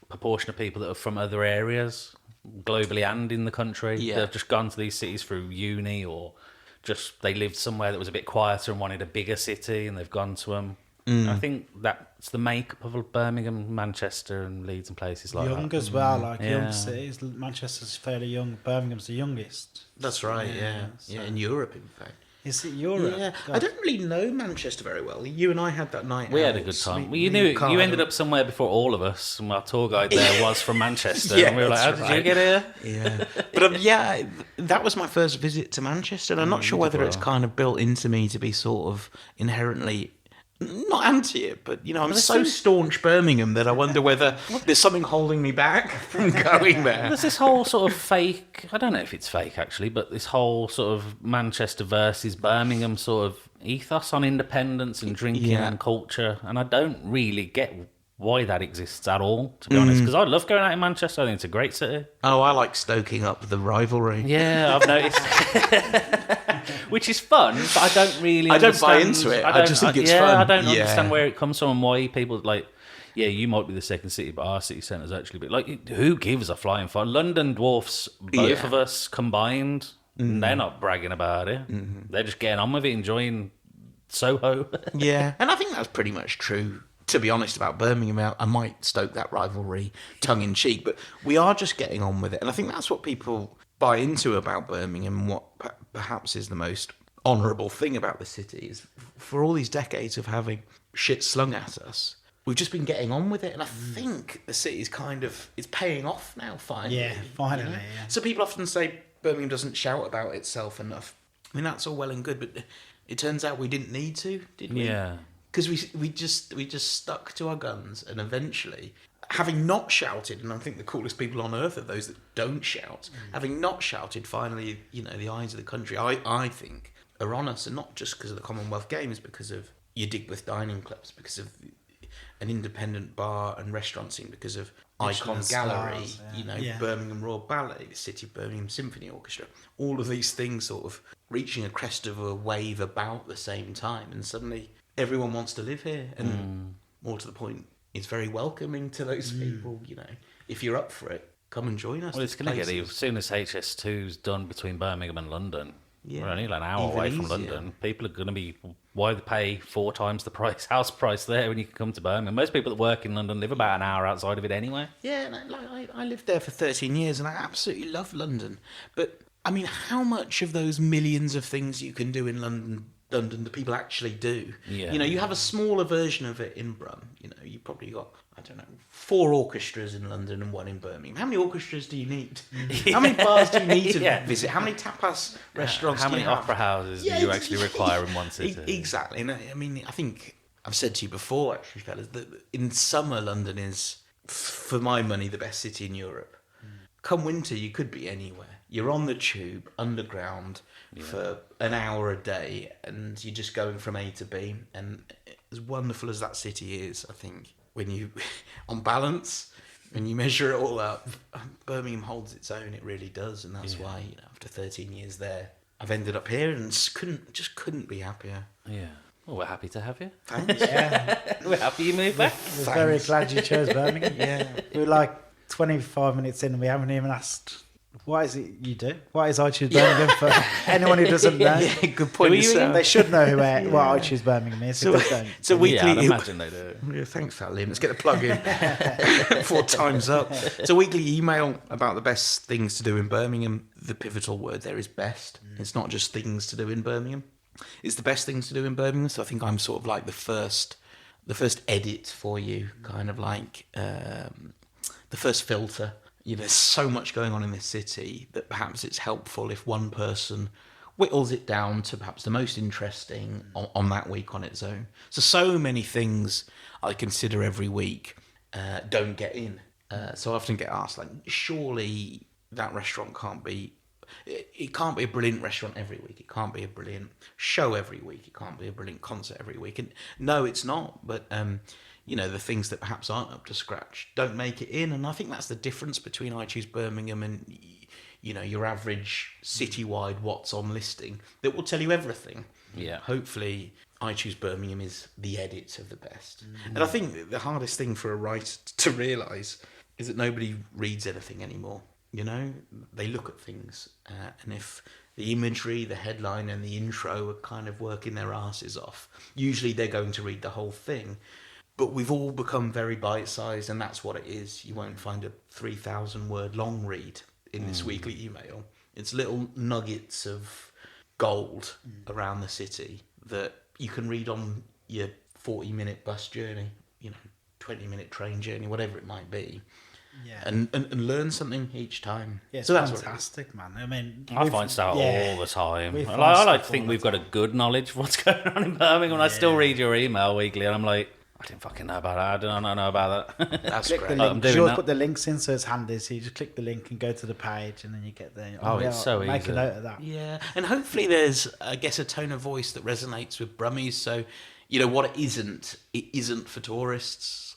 proportion of people that are from other areas, globally and in the country. Yeah. They've just gone to these cities through uni, or just they lived somewhere that was a bit quieter and wanted a bigger city, and they've gone to them. I think that's the makeup of Birmingham, Manchester, and Leeds and places like Young that. as well, like Yeah. young cities. Manchester's fairly young. Birmingham's the youngest. That's right, yeah. so- Yeah, in Europe, in fact. Is it Europe? Yeah, God. I don't really know Manchester very well. You and I had that night. We out. had a good time. Me- Well, you me knew and Carl you had ended a- up somewhere before all of us, and our tour guide there was from Manchester. Yeah, and we were like, "How that's did you right. get here?" Yeah, but that was my first visit to Manchester, and I'm not sure you did whether it's well. kind of built into me to be sort of inherently not anti it, but I'm so staunch Birmingham that I wonder whether there's something holding me back from going there. There's this whole sort of fake, I don't know if it's fake actually, but this whole sort of Manchester versus Birmingham sort of ethos on independence and drinking Yeah. and culture. And I don't really get why that exists at all, to be honest, because I love going out in Manchester. I think it's a great city. Oh, I like stoking up the rivalry. Yeah, I've noticed. Which is fun, but I don't really I don't buy understand- into it. I just think it's fun. I don't Yeah. understand where it comes from and why people like, yeah, you might be the second city, but our city centre's actually big. Like, who gives a flying fuck? London dwarfs both Yeah. of us combined. And they're not bragging about it. They're just getting on with it, enjoying Soho. Yeah, and I think that's pretty much true. To be honest about Birmingham, I might stoke that rivalry tongue in cheek, but we are just getting on with it, and I think that's what people buy into about Birmingham. And what perhaps is the most honourable thing about the city is, for all these decades of having shit slung at us, we've just been getting on with it, and I think the city's kind of it's paying off now. Finally, Yeah, finally, yeah. So people often say Birmingham doesn't shout about itself enough. I mean, that's all well and good, but it turns out we didn't need to, did we? Yeah. Because we just stuck to our guns, and eventually, having not shouted, and I think the coolest people on earth are those that don't shout. Having not shouted, finally, the eyes of the country, I think, are on us, and not just because of the Commonwealth Games, because of your Digworth dining clubs, because of an independent bar and restaurant scene, because of Icon Michelin Gallery, stars, yeah. Yeah. Birmingham Royal Ballet, the City of Birmingham Symphony Orchestra, all of these things sort of reaching a crest of a wave about the same time, and suddenly everyone wants to live here, and more to the point, it's very welcoming to those people. If you're up for it, come and join us. Well, it's going to get even, as soon as HS2's done between Birmingham and London. Yeah. We're only like an hour Even away from easier. London. People are going to be, why they pay 4 times the price, house price there when you can come to Birmingham? Most people that work in London live about an hour outside of it anyway. Yeah, I lived there for 13 years, and I absolutely love London. But I mean, how much of those millions of things you can do in London London that people actually do. Yeah. You know, you have a smaller version of it in Brum. You know, you probably got, I don't know, 4 orchestras in London and 1 in Birmingham. How many orchestras do you need? How many bars do you need to visit? How many tapas restaurants How do many you have? opera houses do you actually require in one city? Exactly. And I mean, I think I've said to you before, actually, fellas, that in summer London is, for my money, the best city in Europe. Come winter, you could be anywhere. You're on the tube, underground, for an hour a day, and you're just going from A to B. And as wonderful as that city is, I think, when you, on balance, when you measure it all up, Birmingham holds its own. It really does, and that's why, you know, after 13 years there, I've ended up here and couldn't be happier. Yeah. Well, we're happy to have you. Thanks. We're happy you moved back. We're very glad you chose Birmingham. Yeah. We're like 25 minutes in and we haven't even asked, what is it you do? What is I Choose Birmingham for anyone who doesn't know? Yeah, good point. They should know what I Choose Birmingham is. So, if they don't. so weekly. Yeah, I'd imagine they do. Yeah, thanks for that, Liam. Let's get the plug in before time's up. So weekly email about the best things to do in Birmingham. The pivotal word there is best. It's not just things to do in Birmingham. It's the best things to do in Birmingham. So I think I'm sort of like the first edit for you, kind of like the first filter. You know, there's so much going on in this city that perhaps it's helpful if one person whittles it down to perhaps the most interesting on that week on its own. So many things I consider every week don't get in. So I often get asked, like, surely that restaurant can't be... It can't be a brilliant restaurant every week. It can't be a brilliant show every week. It can't be a brilliant concert every week. And no, it's not. But... you know, the things that perhaps aren't up to scratch don't make it in. And I think that's the difference between I Choose Birmingham and, you know, your average citywide what's on listing that will tell you everything. Yeah. Hopefully, I Choose Birmingham is the edit of the best. And I think the hardest thing for a writer to realise is that nobody reads anything anymore. You know, they look at things. And if the imagery, the headline and the intro are kind of working their asses off, usually they're going to read the whole thing. But we've all become very bite-sized, and that's what it is. You won't find a 3,000-word long read in this weekly email. It's little nuggets of gold around the city that you can read on your 40-minute bus journey, you know, 20-minute train journey, whatever it might be. Yeah. And learn something each time. Yeah, it's so that's fantastic, man. I mean, I find stuff all the time. We I find like to stuff think all we've the got a good knowledge of what's going on in Birmingham, and I still read your email weekly, and I'm like, I didn't fucking know about that. I don't know about that. That's click great. the link. I'm doing You always that. put the links in, so it's handy. So you just click the link and go to the page, and then you get there. Oh, it's so make easy. a note of that. Yeah, and hopefully there's, I guess, a tone of voice that resonates with Brummies. So, you know, what it isn't for tourists.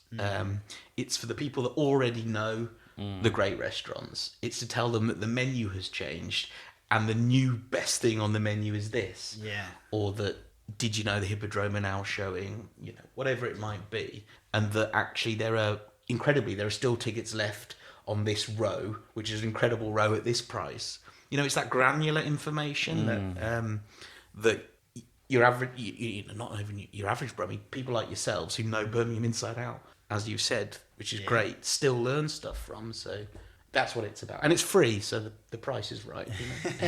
It's for the people that already know the great restaurants. It's to tell them that the menu has changed and the new best thing on the menu is this. Yeah. Or that, did you know the Hippodrome are now showing, you know, whatever it might be. And that actually there are still tickets left on this row, which is an incredible row at this price. You know, it's that granular information that your average, not even your average Brummie, people like yourselves who know Birmingham inside out, as you said, which is great, still learn stuff from. So that's what it's about. And it's free, so the price is right.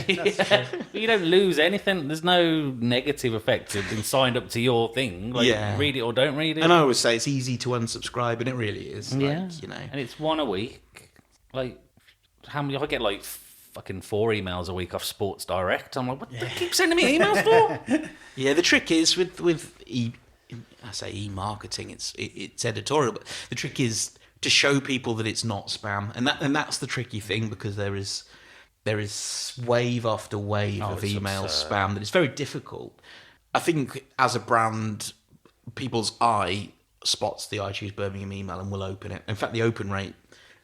You know? You don't lose anything. There's no negative effect of being signed up to your thing. Like, read it or don't read it. And I always say it's easy to unsubscribe, and it really is. Like, you know. And it's one a week. Like, how many? I get like fucking 4 emails a week off Sports Direct. I'm like, what? They keep sending me emails for? Yeah, the trick is with e-marketing. It's editorial, but the trick is to show people that it's not spam, and that's the tricky thing, because there is wave after wave of email spam that it's very difficult. I think as a brand, people's eye spots the I Choose Birmingham email and will open it. In fact, the open rate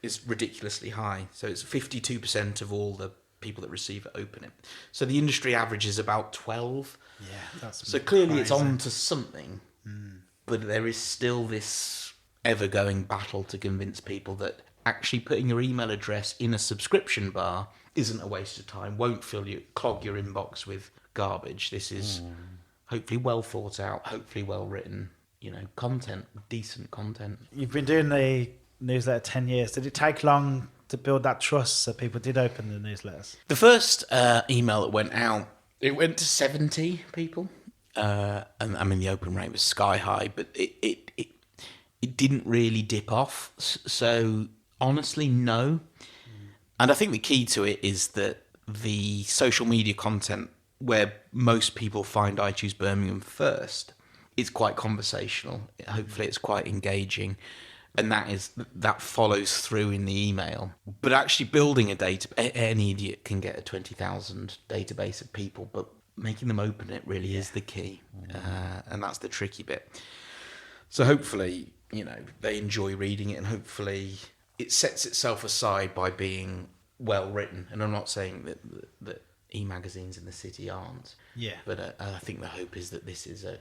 is ridiculously high, so it's 52% of all the people that receive it open it. So the industry average is about 12. Yeah, that's so clearly it's on to something, but there is still this ever-going battle to convince people that actually putting your email address in a subscription bar isn't a waste of time, won't clog your inbox with garbage. This is hopefully well thought out, hopefully well written, you know, content, decent content. You've been doing the newsletter 10 years. Did it take long to build that trust so people did open the newsletters? The first email that went out, it went to 70 people. and I mean the open rate was sky high, but it didn't really dip off. So honestly, no. And I think the key to it is that the social media content where most people find I Choose Birmingham first is quite conversational. Hopefully, it's quite engaging, and that follows through in the email. But actually, building a any idiot can get a 20,000 database of people, but making them open it really is the key, and that's the tricky bit. So hopefully, they enjoy reading it, and hopefully it sets itself aside by being well written. And I'm not saying that e-magazines in the city aren't. Yeah. But I think the hope is that this is a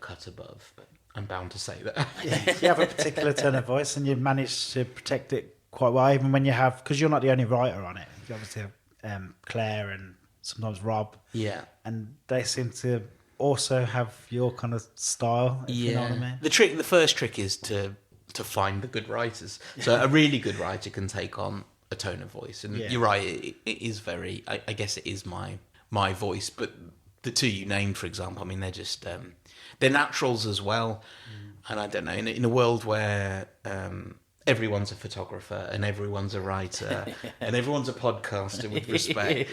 cut above. But I'm bound to say that. Yeah, you have a particular tone of voice, and you manage to protect it quite well, even when you have, because you're not the only writer on it. You obviously have Claire and sometimes Rob. Yeah. And they seem to also have your kind of style, if you know what I mean. The first trick is to find the good writers. So a really good writer can take on a tone of voice, and you're right, it is very, I guess it is my voice, but the two you named, for example, I mean, they're just they're naturals as well. And I don't know, in a world where everyone's a photographer and everyone's a writer and everyone's a podcaster with respect,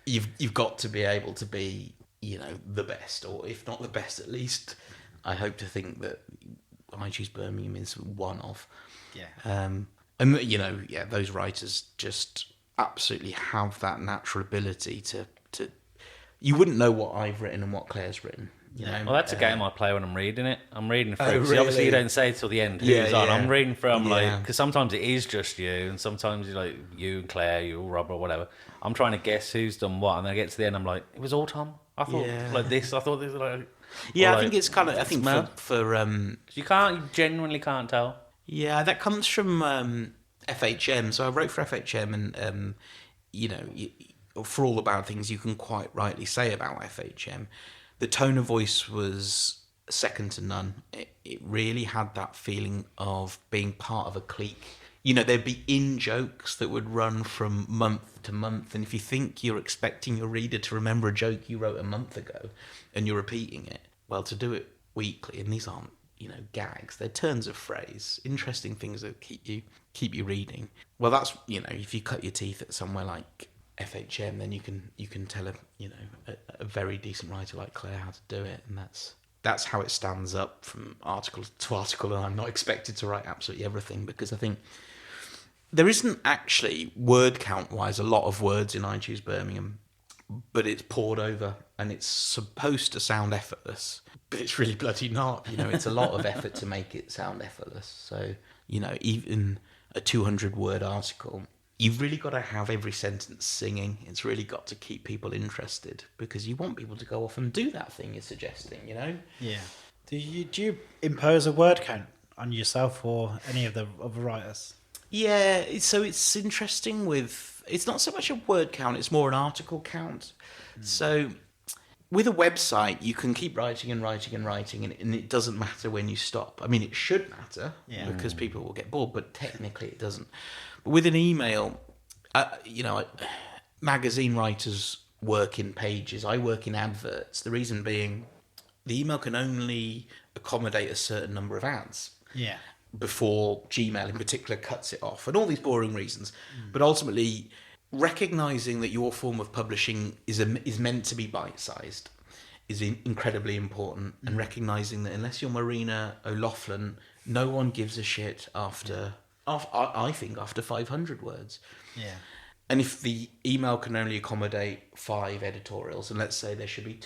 you've got to be able to be the best, or if not the best, at least I hope to think that I Choose Birmingham is one of. And those writers just absolutely have that natural ability to you wouldn't know what I've written and what Claire's written. Well, that's a game I play when I'm reading it. I'm reading through. Really? See, obviously, you don't say till the end who's on. I'm reading from Yeah. because sometimes it is just you, and sometimes you're like you and Claire, you or Rob or whatever. I'm trying to guess who's done what, and then I get to the end, I'm like, it was all Tom. I thought like this. I thought this was like. Yeah, I think it's kind of. I think for you genuinely can't tell. Yeah, that comes from FHM. So I wrote for FHM, and for all the bad things you can quite rightly say about FHM, the tone of voice was second to none. It really had that feeling of being part of a clique. There'd be in-jokes that would run from month to month, and if you think you're expecting your reader to remember a joke you wrote a month ago and you're repeating it, well, to do it weekly, and these aren't gags, they're turns of phrase, interesting things that keep you reading. Well, that's if you cut your teeth at somewhere like FHM, then you can tell a very decent writer like Claire how to do it, and that's how it stands up from article to article. And I'm not expected to write absolutely everything, because I think there isn't actually word count wise a lot of words in I Choose Birmingham, but it's poured over and it's supposed to sound effortless, but it's really bloody not. It's a lot of effort to make it sound effortless. So even a 200 word article, you've really got to have every sentence singing. It's really got to keep people interested, because you want people to go off and do that thing you're suggesting, Yeah. Do you impose a word count on yourself or any of the other writers? Yeah, so it's interesting it's not so much a word count, it's more an article count. So with a website, you can keep writing and writing and writing, and it doesn't matter when you stop. I mean, it should matter, because people will get bored, but technically it doesn't. But with an email, magazine writers work in pages. I work in adverts. The reason being, the email can only accommodate a certain number of ads. Yeah. Before Gmail in particular cuts it off, and all these boring reasons. But ultimately, recognizing that your form of publishing is meant to be bite-sized is incredibly important, and recognizing that unless you're Marina O'Loughlin, no one gives a shit after I think after 500 words. Yeah. And if the email can only accommodate 5 editorials, and let's say there should be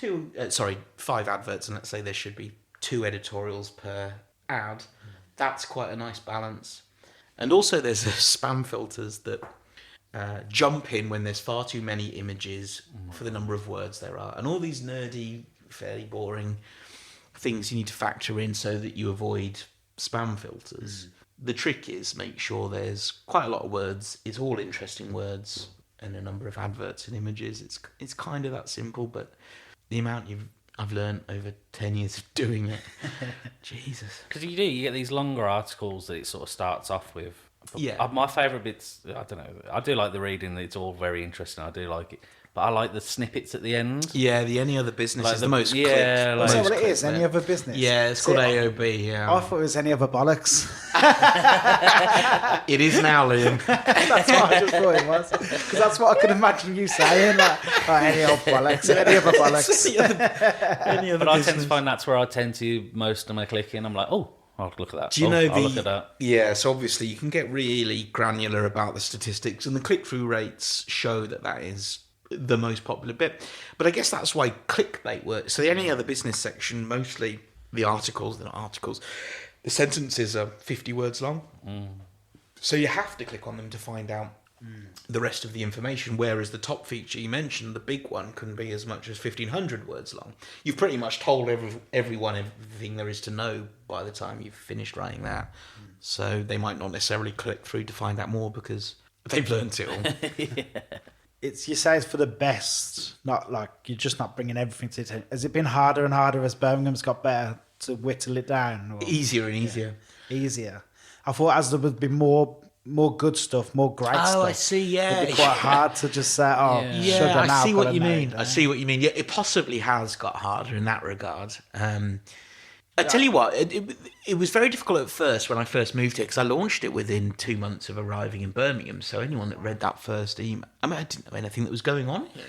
5 adverts, and let's say there should be 2 editorials per ad, that's quite a nice balance. And also there's spam filters that jump in when there's far too many images for the number of words there are, and all these nerdy, fairly boring things you need to factor in so that you avoid spam filters. The trick is make sure there's quite a lot of words, it's all interesting words, and a number of adverts and images. It's kind of that simple, but the amount I've learned over 10 years of doing it. Jesus. Because you get these longer articles that it sort of starts off with. Yeah. My favourite bits, I don't know, I do like the reading, it's all very interesting, I do like it. but I like the snippets at the end. Yeah, the any other business Like is the- the most yeah, clicked. like- Is that most what it is? clicked Any there. other business? Yeah, it's See, called AOB. Yeah, I thought it was any other bollocks. it is now, Liam. That's what I just thought it was. Because that's what I could imagine you saying. Like, any old bollocks, any other bollocks. Any other But I tend business. to find that's where I tend to most of my clicking. I'm like, oh, I'll look at that. Do you Oh, know I'll look at that. Yeah, so obviously you can get really granular about the statistics, and the click-through rates show that is the most popular bit. But I guess that's why clickbait works. So the any other business section, mostly the articles, they're not articles, the sentences are 50 words long. So you have to click on them to find out the rest of the information, whereas the top feature you mentioned, the big one, can be as much as 1,500 words long. You've pretty much told everyone everything there is to know by the time you've finished writing that. So they might not necessarily click through to find out more because they've learnt it all. You say it's for the best, not like you're just not bringing everything to it. Has it been harder and harder as Birmingham's got better to whittle it down? Or Easier and easier. easier? I thought as there would be more good stuff, more great stuff. Oh, I see, yeah. It'd be quite hard to just say, Yeah. sugar now. I see what gotta you know mean. that. I see what you mean. Yeah, it possibly has got harder in that regard. I tell you what, it was very difficult at first when I first moved here because I launched it within 2 months of arriving in Birmingham. So anyone that read that first email, I didn't know anything that was going on here.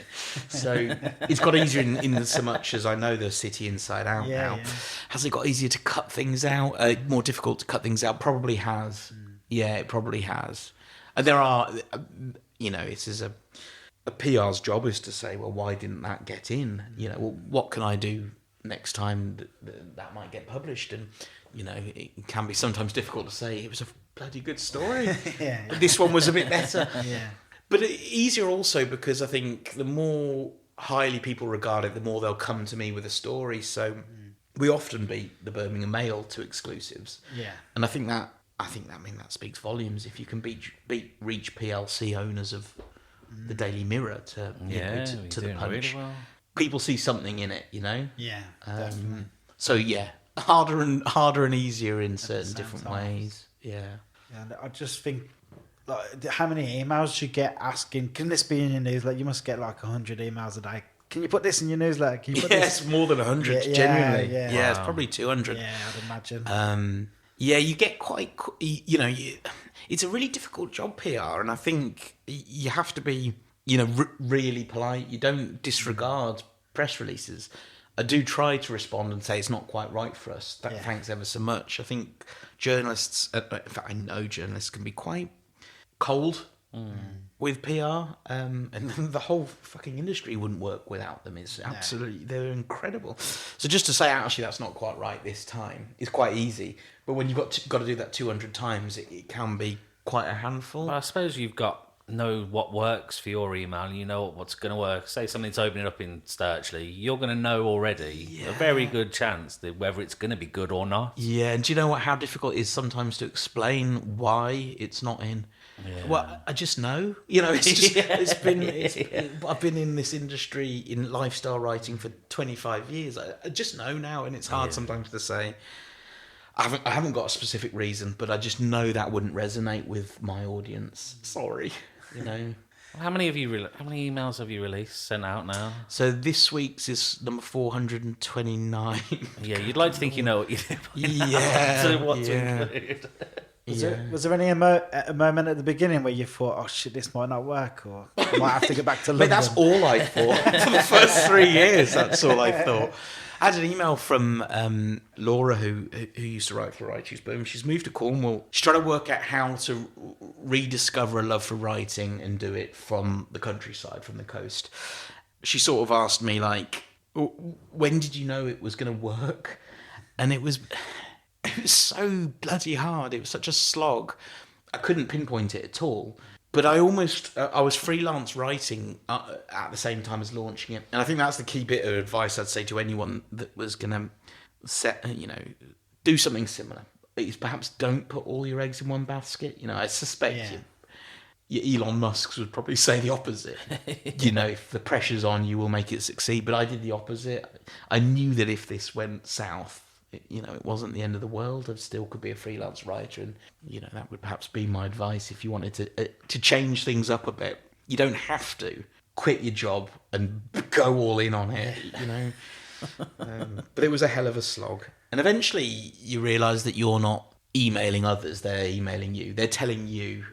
So it's got easier in so much as I know the city inside out now. Yeah. Has it got easier to cut things out? More difficult to cut things out? Probably has. Yeah, it probably has. And there are, it is a PR's job is to say, well, why didn't that get in? Well, what can I do next time that might get published? And it can be sometimes difficult to say it was a bloody good story. Yeah. But this one was a bit better. Yeah. But easier also because I think the more highly people regard it, the more they'll come to me with a story. So we often beat the Birmingham Mail to exclusives. Yeah. And I think that speaks volumes if you can reach PLC owners of the Daily Mirror to Yeah, to you're the doing Punch. really well. People see something in it, Yeah. Definitely. So yeah, harder and easier in certain same different time. ways. Yeah. Yeah, and I just think, like, how many emails you get asking, can this be in your newsletter? You must get like 100 emails a day. Can you put this in your newsletter? Can you put Yes, this? more than 100, Yeah, genuinely. yeah. Yeah, it's Wow. probably 200. Yeah, I'd imagine. Yeah, you get quite, it's a really difficult job, PR, and I think you have to be, really polite. You don't disregard press releases. I do try to respond and say it's not quite right for us. Yeah. Thanks ever so much. I think journalists, in fact, I know journalists can be quite cold with PR, and the whole fucking industry wouldn't work without them. It's absolutely, they're incredible. So just to say, actually, that's not quite right this time is quite easy. But when you've got to do that 200 times, it can be quite a handful. Well, I suppose you've got know what works for your email and you know what's going to work. Say something's opening up in Sturchley, you're going to know already a very good chance that whether it's going to be good or not. Yeah, and do you know how difficult it is sometimes to explain why it's not in? Yeah. Well, I just know. It's just, I've been in this industry in lifestyle writing for 25 years. I just know now, and it's hard sometimes to say. I haven't got a specific reason, but I just know that wouldn't resonate with my audience. Sorry, How many emails have you sent out now? So this week's is number 429. Yeah, you'd like to think you know what you do. Yeah, So what to yeah. include. Was there any a moment at the beginning where you thought, oh shit, this might not work, or I might have to go back to London? But that's all I thought for the first 3 years. That's all I thought. I had an email from Laura, who used to write for Writers Boom. She's moved to Cornwall. She's trying to work out how to rediscover a love for writing and do it from the countryside, from the coast. She sort of asked me, like, when did you know it was going to work? And it was so bloody hard. It was such a slog. I couldn't pinpoint it at all. But I was freelance writing at the same time as launching it. And I think that's the key bit of advice I'd say to anyone that was going to do something similar. Is perhaps don't put all your eggs in one basket. I suspect Elon Musk would probably say the opposite. If the pressure's on, you will make it succeed. But I did the opposite. I knew that if this went south, it wasn't the end of the world. I still could be a freelance writer, and that would perhaps be my advice if you wanted to change things up a bit. You don't have to quit your job and go all in on it, you know. But it was a hell of a slog. And eventually you realise that you're not emailing others, they're emailing you. They're telling you,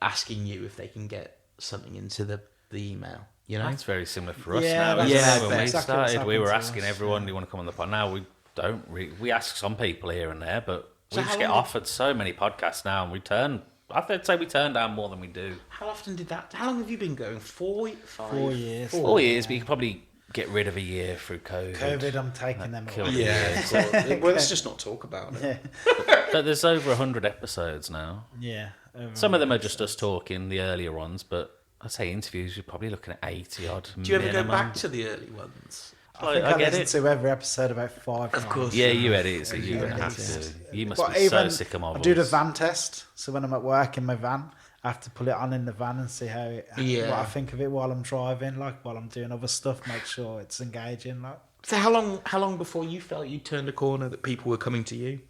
asking you if they can get something into the email, you know? That's very similar for us Yeah, now. that's Isn't it? exactly When we what's started, we happened were to asking us, everyone, do you want to come on the pod? Now we don't we ask some people here and there, but we So just how get long offered so many podcasts now, and I'd say we turn down more than we do. How long have you been going? 4 years? 4 years. 4 years, but you could probably get rid of a year through COVID. COVID, I'm taking them killed away. it. Yeah. Well, let's just not talk about it. Yeah. But there's over 100 episodes now. Yeah. Some of them are just us talking, the earlier ones, but I'd say interviews, you're probably looking at 80 odd. Do you ever minimum. go back to the early ones? I think I I get listen it. to every episode about 5 times. Of course. Yeah, you edit, so you're Yeah, going to have edit. to. You must But be so even sick of my I voice. do the van test. So when I'm at work in my van, I have to put it on in the van and see what I think of it while I'm driving, like while I'm doing other stuff, make sure it's engaging. Like, So how long before you felt you turned a corner that people were coming to you?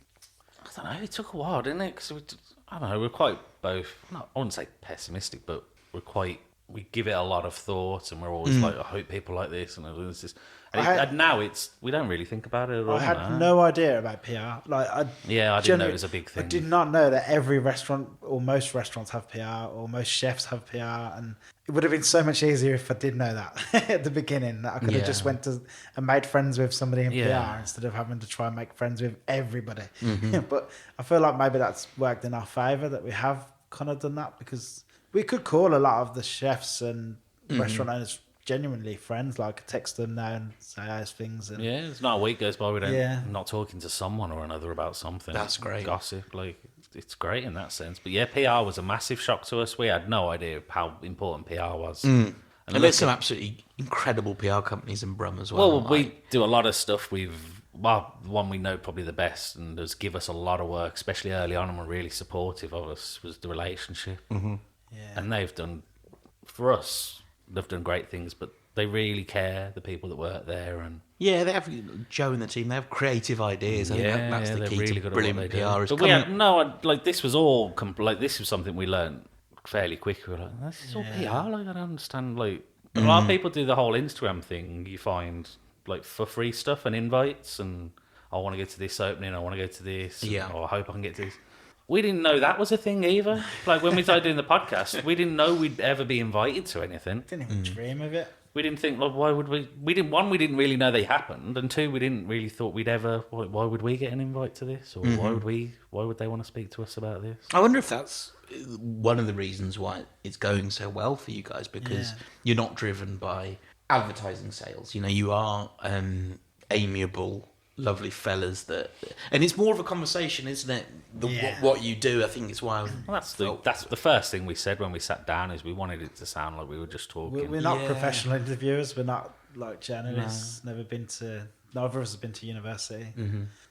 I don't know, it took a while, didn't it? Because I don't know, we're quite both, I wouldn't say pessimistic, but we give it a lot of thought, and we're always like, I hope people like this, and this is. And now we don't really think about it at all. I had now. no idea about PR. Like, I didn't know it was a big thing. I did not know that every restaurant or most restaurants have PR or most chefs have PR, and it would have been so much easier if I did know that at the beginning. That I could have just went to and made friends with somebody in PR instead of having to try and make friends with everybody. But I feel like maybe that's worked in our favour that we have kind of done that, because we could call a lot of the chefs and restaurant owners genuinely friends, like text them now and say those things. And Yeah, it's not a week goes by without not talking to someone or another about something. That's great. Gossip, like, it's great in that sense. But yeah, PR was a massive shock to us. We had no idea how important PR was. And there's some absolutely incredible PR companies in Brum as well. Well, we do a lot of stuff. The one we know probably the best and does give us a lot of work, especially early on, and were really supportive of us, was the relationship. And they've done, for us, they've done great things, but they really care, the people that work there. And yeah, they have Joe and the team. They have creative ideas. I think that's the they're key really to good at brilliant what they PR. do. Is But we had this was all this was something we learned fairly quick. We were like, this is all PR. Like, I don't understand. Like, a lot of people do the whole Instagram thing. You find like for free stuff and invites, and I want to go to this opening. I want to go to this. Yeah. Or I hope I can get to this. We didn't know that was a thing either. Like, when we started doing the podcast, we didn't know we'd ever be invited to anything. didn't even dream of it. We didn't think, like, why would we? We didn't really know they happened, and two, we didn't really thought we'd ever. Why would we get an invite to this, or why would they want to speak to us about this? I wonder if that's one of the reasons why it's going so well for you guys, because you're not driven by advertising sales. You know, you are amiable, lovely fellas and it's more of a conversation, isn't it? What you do, I think, is why. Well, that's the first thing we said when we sat down, is we wanted it to sound like we were just talking. We're not professional interviewers. We're not like journalists. Neither of us have been to university.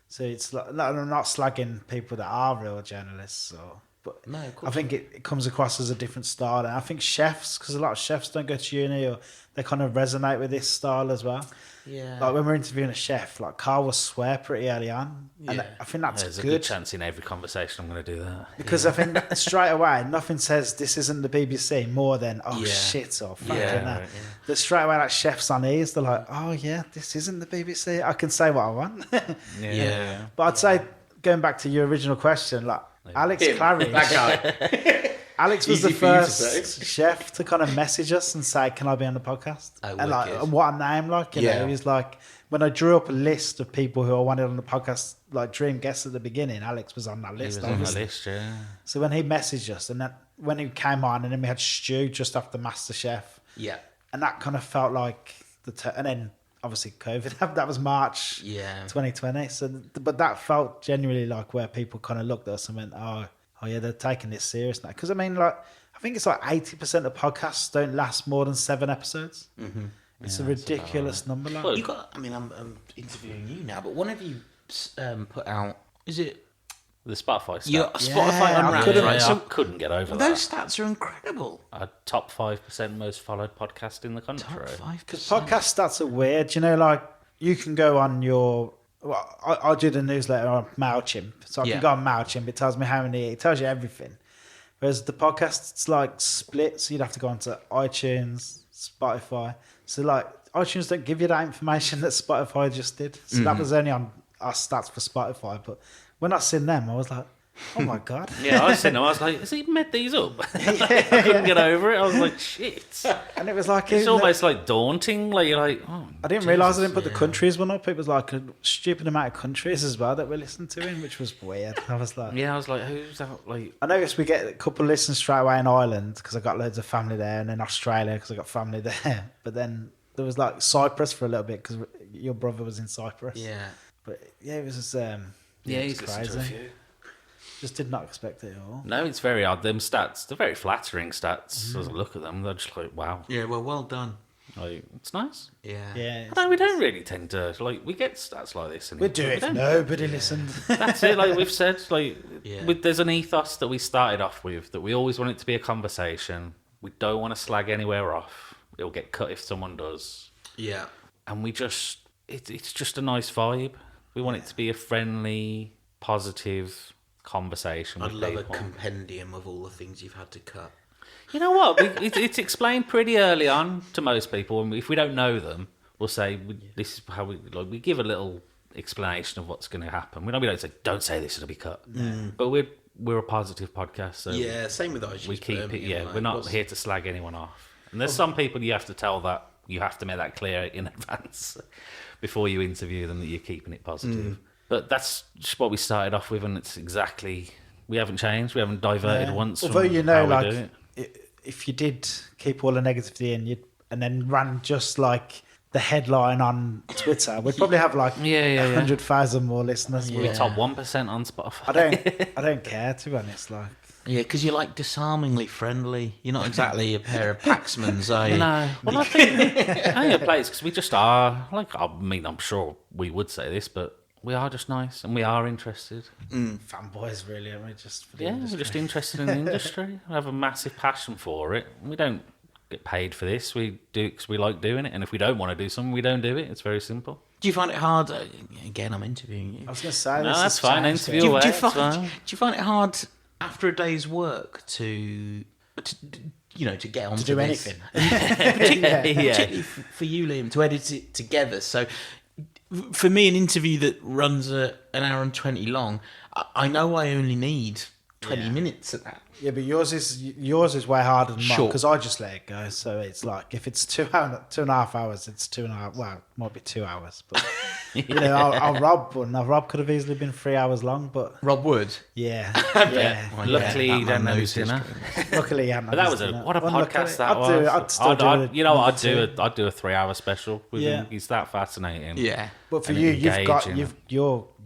So it's like, I'm not slagging people that are real journalists. But No, of course I think it comes across as a different style. And I think chefs, because a lot of chefs don't go to uni, or they kind of resonate with this style as well. Yeah. Like when we're interviewing a chef, like Carl will swear pretty early on. And Yeah. I think that's There's a good. good chance in every conversation I'm going to do that. Because I think straight away, nothing says this isn't the BBC more than, shit, or fucking that. That straight away, like chefs on ease, they're like, oh yeah, this isn't the BBC. I can say what I want. Yeah. But I'd say, going back to your original question, like Alex Claridge, That guy. Alex was Easy the for you to first chef to kind of message us and say, can I be on the podcast? Oh, and like, wicked. what a name, like, you know, he was like, when I drew up a list of people who I wanted on the podcast, like dream guests at the beginning, Alex was on that He list. was on the obviously. list, yeah. So when he messaged us, and then when he came on, and then we had Stu just after MasterChef, Yeah. and that kind of felt like and then obviously COVID, that was March Yeah. 2020. So, but that felt genuinely like where people kind of looked at us and went, oh yeah, they're taking this serious now. Because I mean, like, I think it's like 80% of podcasts don't last more than 7 episodes. It's a ridiculous number. Like. You got. I mean, I'm interviewing you now, but one of you put out. Is it The Spotify stats. your Spotify I Unwrapped? couldn't- Right? I So couldn't get over that. those stats are incredible. A top 5% most followed podcast in the country. Top 5%. Because podcast stats are weird. You know, like, you can go on your... Well, I do the newsletter on MailChimp. So I Yeah. can go on MailChimp. It tells me how many... It tells you everything. Whereas the podcast, it's like split. So you'd have to go onto iTunes, Spotify. So like iTunes don't give you that information that Spotify just did. So that was only on our stats for Spotify. But when I seen them, I was like, oh my God. Yeah, I was sitting there, I was like, has he made these up? I couldn't get over it. I was like, shit. And it was like... It's almost like daunting. Like, you're like, oh, I didn't realise I didn't put the countries one up. It was like a stupid amount of countries as well that we listened to in, which was weird. I was like... Yeah, I was like, who's that? Like, I noticed we get a couple of listens straight away in Ireland because I got loads of family there, and then Australia because I got family there. But then there was like Cyprus for a little bit because your brother was in Cyprus. Yeah. But yeah, it was just... yeah, it was he's listened to a few. Just did not expect it at all. No, it's very odd. Them stats, they're very flattering stats. As I look at them, they're just like, wow. Yeah, well done. Like, it's nice. Yeah. Yeah. No, we don't really tend to, like, we get stats like this. We'd do it if nobody listened. That's it, like we've said. Like, Yeah. there's an ethos that we started off with, that we always want it to be a conversation. We don't want to slag anywhere off. It'll get cut if someone does. Yeah. And we just, it's just a nice vibe. We want it to be a friendly, positive conversation I'd with love people. a compendium of all the things you've had to cut. You know what? It's explained pretty early on to most people, and if we don't know them, we'll say this is how we give a little explanation of what's going to happen. We don't say don't say this; it'll be cut. But we're a positive podcast, so Yeah, same with iTunes. we keep it. Birmingham, Yeah, like, we're not what's- here to slag anyone off. And there's some people you have to tell that you have to make that clear in advance before you interview them that you're keeping it positive. But that's just what we started off with, and it's exactly. We haven't changed. We haven't diverted once. Although from you know, how we do like it. if you did keep all the negativity in, and then ran just like the headline on Twitter, we'd probably have like Yeah. 100,000 more listeners. We Yeah. top 1% on Spotify. I don't care, to be honest. Like, Yeah, because you're like disarmingly friendly. You're not exactly a pair of Paxmans, are you? No. Well, I think it plays because we just are. Like, I mean, I'm sure we would say this, but we are just nice and we are interested. fanboys, really, aren't we? Just for the Yeah, industry. we're just interested in the industry. We have a massive passion for it. We don't get paid for this. We do it because we like doing it. And if we don't want to do something, we don't do it. It's very simple. Do you find it hard? Again, I'm interviewing you. I was going to say, No, this that's has fine. changed Interview it. away. Do you It's fine. find it hard after a day's work to get on To do this? anything. Particularly for you, Liam, to edit it together. So, for me, an interview that runs an hour and 20 long, I know I only need 20 minutes of that. Yeah, but yours is way harder than mine Sure. because I just let it go. So it's like if it's 2.5 hours, it's 2.5. Well, it might be 2 hours, but I'll rob one. Now Rob could have easily been 3 hours long, but Rob Wood. yeah. Well, Luckily, that you man don't know knows his dinner. Luckily, you haven't. But that was what a podcast that was. I'd still do it. You know what? I'd do a 3 hour special with Yeah. him. He's that fascinating. Yeah. But for and you, you've got engaging.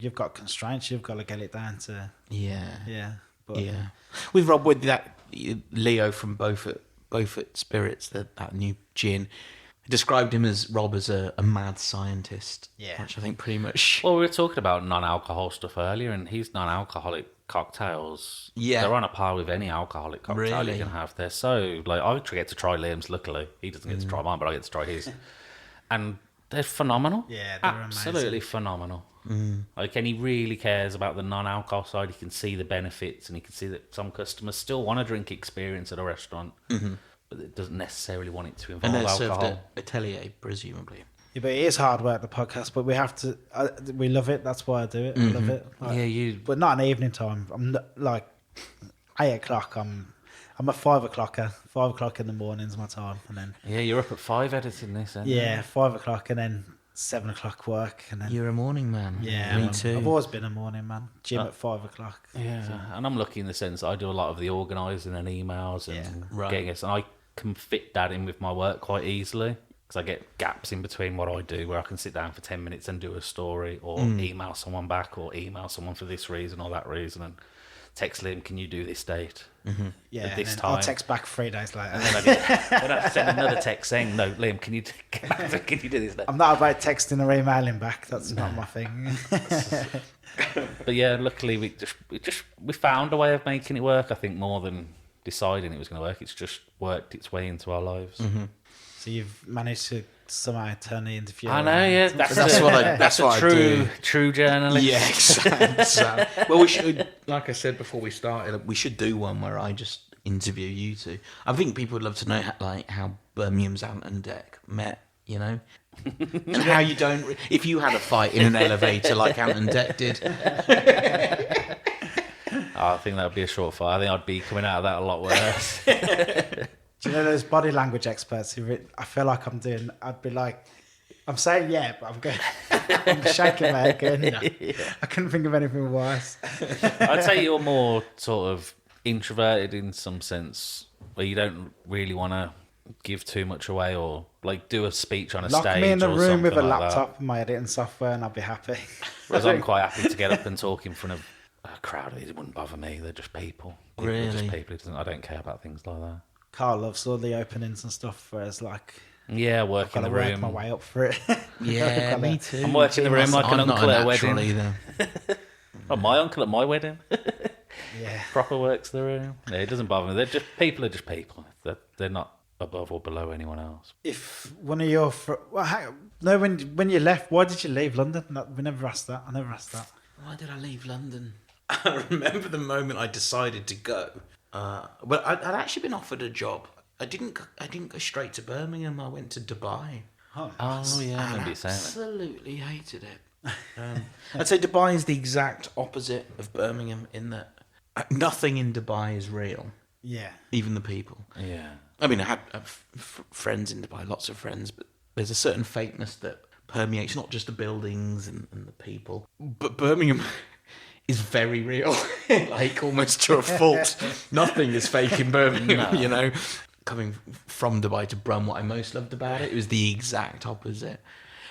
you've got constraints. You've got to get it down to Yeah. But Yeah. With Rob Wood, that Leo from Beaufort Spirits, that new gin, described him as Rob as a mad scientist. Yeah. Which I think pretty much. Well, we were talking about non-alcohol stuff earlier, and his non-alcoholic cocktails, Yeah. they're on a par with any alcoholic cocktail Really? you can have. They're so, like, I get to try Liam's, luckily. He doesn't get to try mine, but I get to try his. And they're phenomenal. Yeah, they're absolutely phenomenal. Like, and he really cares about the non-alcohol side. He can see the benefits, and he can see that some customers still want a drink experience at a restaurant, but it doesn't necessarily want it to involve And they're served alcohol. at Atelier, presumably. Yeah, but it is hard work, the podcast, but we have to. We love it. That's why I do it. I love it. Like, Yeah, you. but not in evening time. I'm not, like 8 o'clock. I'm a 5 o'clocker. 5 o'clock in the morning's my time, and then Yeah, you're up at 5 editing this, aren't you? 5 o'clock, and then 7 o'clock work, and then You're a morning man. yeah, Me man, too. I've always been a morning man. Gym at 5 o'clock. Yeah, and I'm lucky in the sense that I do a lot of the organising and emails and Right. getting us, and I can fit that in with my work quite easily because I get gaps in between what I do where I can sit down for 10 minutes and do a story or email someone back or email someone for this reason or that reason and text Liam, can you do this date? Yeah, At and this then time. I'll text back 3 days later. And then I have to send another text saying, no, Liam, can you do this day? I'm not about texting or emailing back. That's not my thing. But yeah, luckily we found a way of making it work. I think more than deciding it was going to work, it's just worked its way into our lives. So you've managed to somehow turn the interview. I know, around. yeah, that's what I do. True journalist. Yeah, exactly. Well, we should, like I said before we started, we should do one where I just interview you two. I think people would love to know how Birmingham's Ant and Dec met, you know, and how you don't. If you had a fight in an elevator like Ant and Dec did, I think that would be a short fight. I think I'd be coming out of that a lot worse. Do you know those body language experts I feel like I'd be like, I'm saying yeah, but I'm shaking my head going, no. I couldn't think of anything worse. I'd say you're more sort of introverted in some sense, where you don't really want to give too much away or like do a speech on a Lock stage. me in the or room with a something like laptop and my editing software and I'll be happy. Whereas I'm quite happy to get up and talk in front of a crowd. It wouldn't bother me. They're just people. People are just Really? people. I don't care about things like that. Carl loves all the openings and stuff, whereas like Yeah, work in I've the got to work room. my way up for it. yeah, me too. I'm working the room like an I'm not uncle at a natural wedding. either. Oh, my uncle at my wedding. Yeah. Proper works the room. Yeah, it doesn't bother me. They're just people. Are just people. They're not above or below anyone else. If one of your when you left, why did you leave London? We never asked that. I never asked that. Why did I leave London? I remember the moment I decided to go. But I'd actually been offered a job. I didn't go straight to Birmingham. I went to Dubai. Oh yeah, I remember you saying that. Absolutely hated it. I'd say Dubai is the exact opposite of Birmingham in that nothing in Dubai is real. Yeah. Even the people. Yeah. I mean, I had friends in Dubai, lots of friends, but there's a certain fakeness that permeates not just the buildings and the people, but Birmingham is very real, like almost to a fault. Nothing is fake in Birmingham, you know. Coming from Dubai to Brum, what I most loved about it was the exact opposite.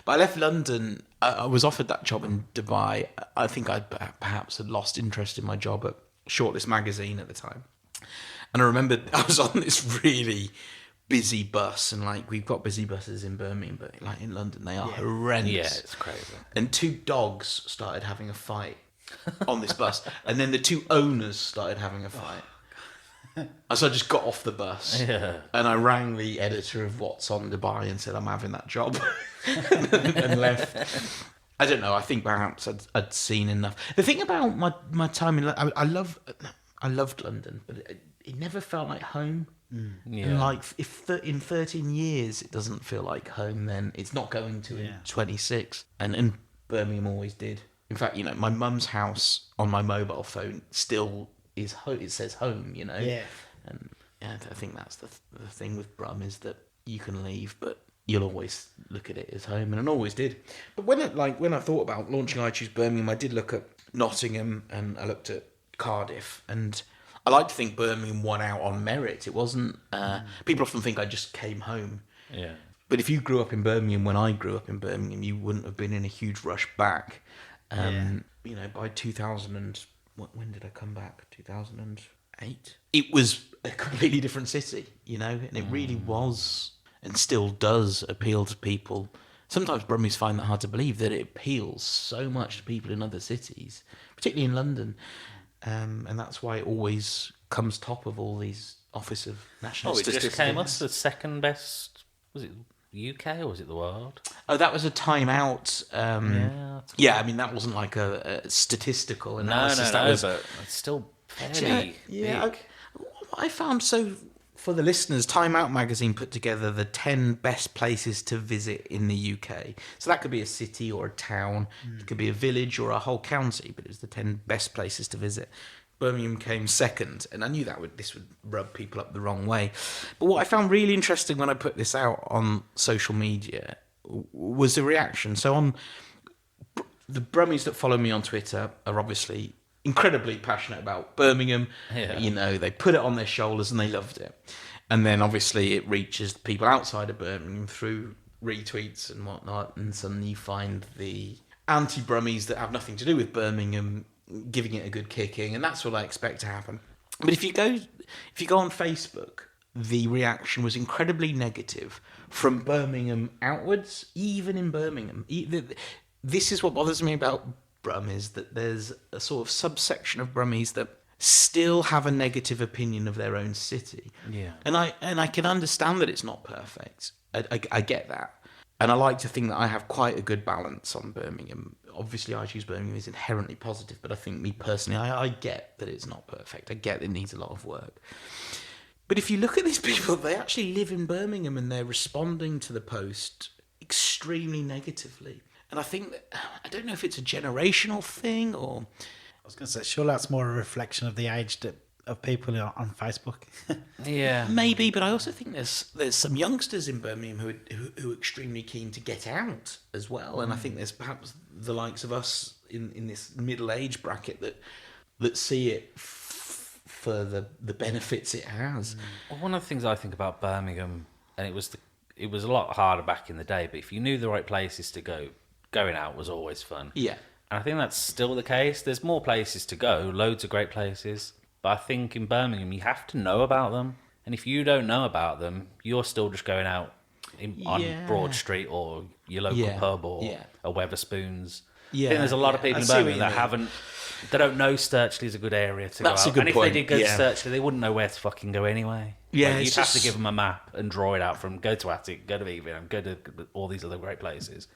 But I left London. I was offered that job in Dubai. I think I perhaps had lost interest in my job at Shortlist magazine at the time. And I remember I was on this really busy bus, and like we've got busy buses in Birmingham, but like in London they are horrendous. Yeah, it's crazy. And two dogs started having a fight on this bus, and then the two owners started having a fight. And so I just got off the bus and I rang the editor of What's on Dubai and said I'm having that job and left. I don't know. I think perhaps I'd seen enough. The thing about my time in London, I loved London, but it never felt like home. Yeah. And like if in 13 years it doesn't feel like home, then it's not going to in 26. And Birmingham always did. In fact, you know, my mum's house on my mobile phone still is home. It says home, you know. Yeah. And yeah, I think that's the thing with Brum is that you can leave, but you'll always look at it as home, and I always did. But when I thought about launching I Choose Birmingham, I did look at Nottingham and I looked at Cardiff, and I like to think Birmingham won out on merit. It wasn't. People often think I just came home. Yeah. But if you grew up in Birmingham when I grew up in Birmingham, you wouldn't have been in a huge rush back. You know, by 2000 and when did I come back? 2008. It was a completely different city, you know, and it really was and still does appeal to people. Sometimes Brummies find that hard to believe that it appeals so much to people in other cities, particularly in London, and that's why it always comes top of all these Office of National Statistics. It just came up the second best. Was it UK or was it the world? Oh, that was a Time Out. I mean that wasn't like a statistical analysis. But it's still fairly big. What I found for the listeners, Time Out magazine put together the 10 best places to visit in the UK. So that could be a city or a town, it could be a village or a whole county, but it was the 10 best places to visit. Birmingham came second, and I knew this would rub people up the wrong way. But what I found really interesting when I put this out on social media was the reaction. So on the Brummies that follow me on Twitter are obviously incredibly passionate about Birmingham. Yeah. You know, they put it on their shoulders and they loved it. And then obviously it reaches people outside of Birmingham through retweets and whatnot, and suddenly you find the anti-Brummies that have nothing to do with Birmingham giving it a good kicking, and that's what I expect to happen. But if you go on Facebook, the reaction was incredibly negative from Birmingham outwards, even in Birmingham. This is what bothers me about Brum, is that there's a sort of subsection of Brummies that still have a negative opinion of their own city. Yeah. And I can understand that it's not perfect. I get that. And I like to think that I have quite a good balance on Birmingham. Obviously, I choose Birmingham is inherently positive, but I think me personally, I get that it's not perfect. I get it needs a lot of work. But if you look at these people, they actually live in Birmingham and they're responding to the post extremely negatively. And I think that, I don't know if it's a generational thing or... I was going to say, surely that's more a reflection of the age of people on Facebook. Yeah. Maybe, but I also think there's some youngsters in Birmingham who are extremely keen to get out as well. And I think there's perhaps the likes of us in this middle age bracket that see it for the benefits it has. Well, one of the things I think about Birmingham, and it was a lot harder back in the day, but if you knew the right places to go, going out was always fun. Yeah. And I think that's still the case. There's more places to go, loads of great places. But I think in Birmingham, you have to know about them. And if you don't know about them, you're still just going out on Broad Street or your local pub or a Weatherspoons. Yeah. I think there's a lot of people I in see what Birmingham you they don't know Sturchley is a good area to That's go a out. good And if point. they did go to Yeah. Sturchley, they wouldn't know where to fucking go anyway. Yeah, Like, it's you'd have to just- give them a map and draw it out from go to Attic, go to Birmingham, go to all these other great places.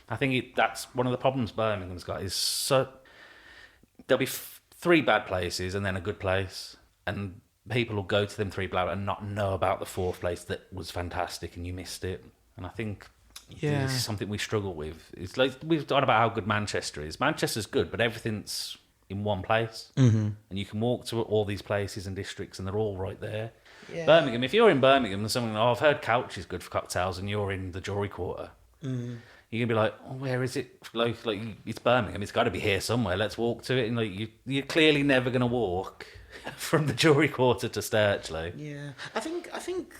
I think that's one of the problems Birmingham's got is there'll be 3 bad places and then a good place, and people will go to them 3 bad and not know about the 4th place that was fantastic and you missed it. And I think this is something we struggle with. It's like we've talked about how good Manchester is. Manchester's good, but everything's in one place, and you can walk to all these places and districts, and they're all right there. Yeah. Birmingham, if you're in Birmingham and someone, I've heard Couch is good for cocktails, and you're in the Jewellery Quarter, you're gonna be like, oh, where is it? Like it's Birmingham. It's got to be here somewhere. Let's walk to it. And like you're clearly never gonna walk from the Jewellery Quarter to Sturchley. Yeah, I think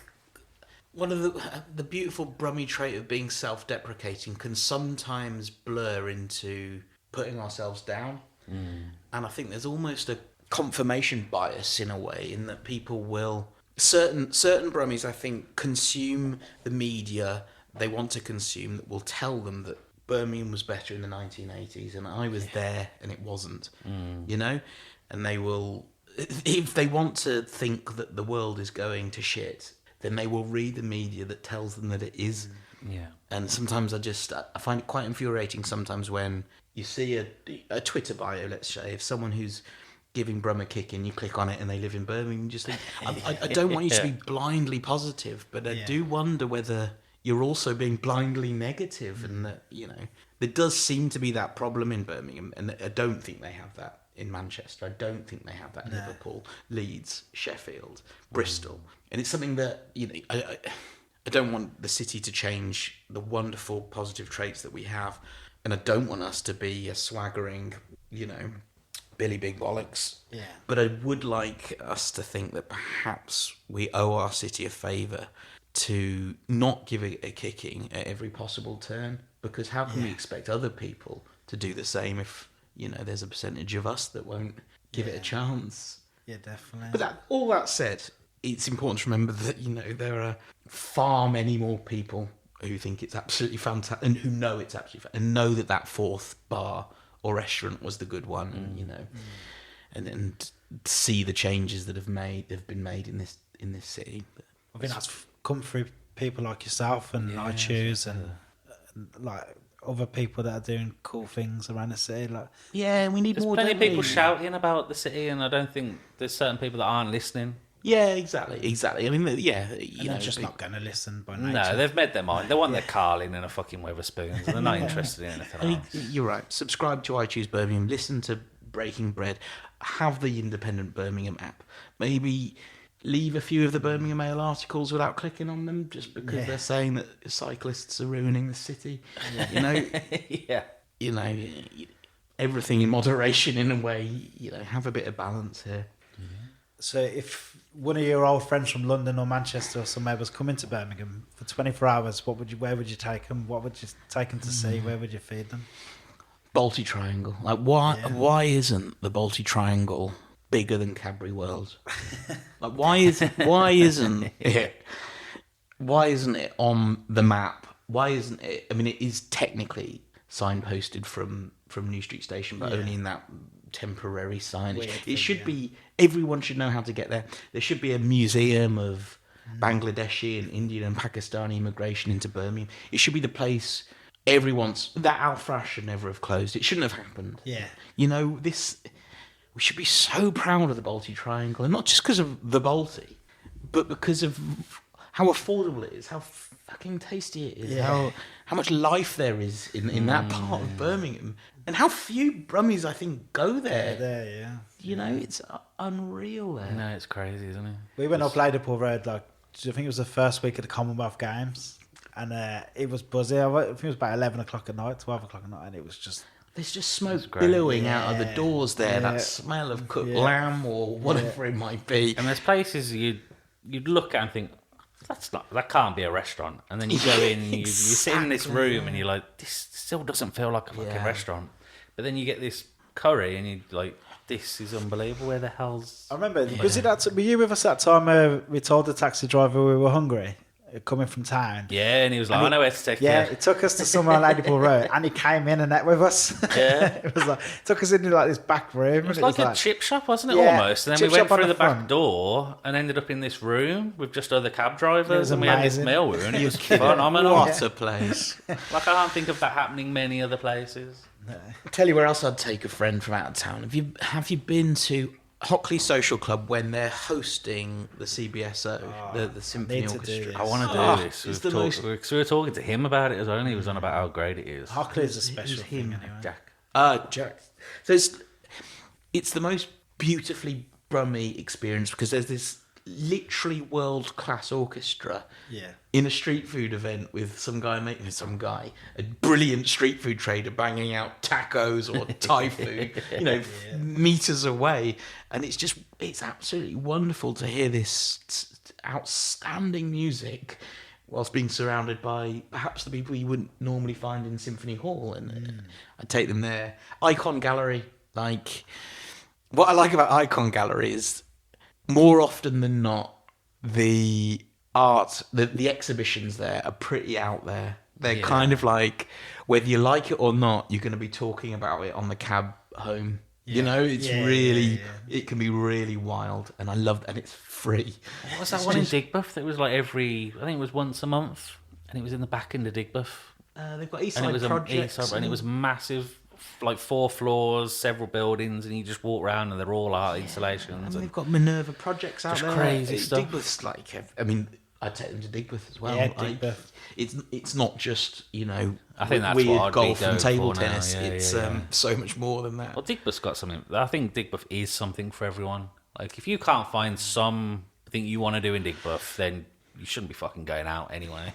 one of the beautiful Brummy trait of being self-deprecating can sometimes blur into putting ourselves down, and I think there's almost a confirmation bias in a way, in that people will certain Brummies, I think, consume the media they want to consume that will tell them that Birmingham was better in the 1980s and I was there and it wasn't, you know, and they will, if they want to think that the world is going to shit, then they will read the media that tells them that it is. Yeah. And sometimes I find it quite infuriating sometimes when you see a Twitter bio, let's say, of someone who's giving Brum a kick and you click on it and they live in Birmingham, you just think, I don't want you to be blindly positive, but I do wonder whether you're also being blindly negative, and that, you know, there does seem to be that problem in Birmingham, and I don't think they have that in Manchester. I don't think they have that in Liverpool, Leeds, Sheffield, Bristol, and it's something that, you know, I don't want the city to change the wonderful positive traits that we have, and I don't want us to be a swaggering, you know, Billy Big Bollocks. Yeah. But I would like us to think that perhaps we owe our city a favour to not give it a kicking at every possible turn, because how can we expect other people to do the same if, you know, there's a percentage of us that won't give it a chance. Yeah, definitely. But all that said, it's important to remember that, you know, there are far many more people who think it's absolutely fantastic and who know it's absolutely and know that 4th bar or restaurant was the good one, and, you know, and see the changes that have been made in this city. I think that's come through people like yourself and I choose and like other people that are doing cool things around the city. Like, yeah, we need There's more. plenty of don't people we? shouting about the city, and I don't think there's certain people that aren't listening. Yeah, exactly. I mean, yeah, you and know, they're just not going to listen by nature. No, they've made their mind. They want their Carling and a fucking Weatherspoons, and they're not interested in anything I mean, else. you're right. Subscribe to I Choose Birmingham. Listen to Breaking Bread. Have the Independent Birmingham app. Maybe leave a few of the Birmingham Mail articles without clicking on them, just because they're saying that cyclists are ruining the city. You know, Yeah. you know, everything in moderation in a way. You know, have a bit of balance here. So if one of your old friends from London or Manchester or somewhere was coming to Birmingham for 24 hours, where would you take them? What would you take them to see? Where would you feed them? Balti Triangle. Like, why isn't the Balti Triangle bigger than Cadbury World? Like, why isn't it on the map? Why isn't it? I mean, it is technically signposted from New Street Station, but only in that temporary signage. Weird It thing, should be. Everyone should know how to get there. There should be a museum of Bangladeshi and Indian and Pakistani immigration into Birmingham. It should be the place everyone's... That Al-Frash should never have closed. It shouldn't have happened. Yeah. You know, this... We should be so proud of the Balti Triangle, and not just because of the Balti, but because of how affordable it is, how fucking tasty it is, how much life there is in that part of Birmingham, and how few Brummies, I think, go there. Yeah. You know, it's unreal there. No, it's crazy, isn't it? We went up Ladypool Road, like, I think it was the first week of the Commonwealth Games, and it was buzzy. I think it was about 11 o'clock at night, 12 o'clock at night, and it was just... There's just smoke billowing out of the doors there, that smell of cooked lamb or whatever it might be. And there's places you'd look at and think, that can't be a restaurant. And then you go in, and you sit in this room, and you're like, this still doesn't feel like a fucking restaurant. But then you get this curry, and you're like, this is unbelievable. Where the hell's... I remember, were you with us that time we told the taxi driver we were hungry? Coming from town. Yeah, and he was like, I know where to take you. Yeah, it took us to somewhere on Ladypool Road, and he came in and ate with us. Yeah. It was like, took us into like this back room. It was like a chip shop, wasn't it, almost? And then we went through the back door and ended up in this room with just other cab drivers, and we had this meal with her, and it was phenomenal. What a place. Like, I can't think of that happening many other places. I'll tell you where else I'd take a friend from out of town. Have you been to Hockley Social Club when they're hosting the CBSO, the Symphony Orchestra? I want to do this. We were talking to him about it as well, and he was on about how great it is. Hockley is a special thing anyway. Jack. So it's the most beautifully Brummy experience because there's this literally world-class orchestra in a street food event with a brilliant street food trader banging out tacos or Thai food, meters away. And it's absolutely wonderful to hear this outstanding music whilst being surrounded by perhaps the people you wouldn't normally find in Symphony Hall. And I'd take them there. Icon Gallery, like... What I like about Icon Gallery is more often than not, the art, the exhibitions there are pretty out there. They're kind of like, whether you like it or not, you're going to be talking about it on the cab home. You know, it's it can be really wild, and I love and it's free. What was that one in Digbuff that was like I think it was once a month, and it was in the back end of Digbuff. They've got Eastside projects. And it was massive, like 4 floors, several buildings, and you just walk around and they're all art installations. And they've got Minerva projects out there. Crazy stuff. Digbuff's like, I mean, I'd take them to Digbuff as well. Yeah, Digbuff. It's not just, I think that's weird what I'd golf be and going table for now. tennis. Yeah, So much more than that. Well, Digbuff's got something. I think Digbuff is something for everyone. Like, if you can't find something you want to do in Digbuff, then you shouldn't be fucking going out anyway.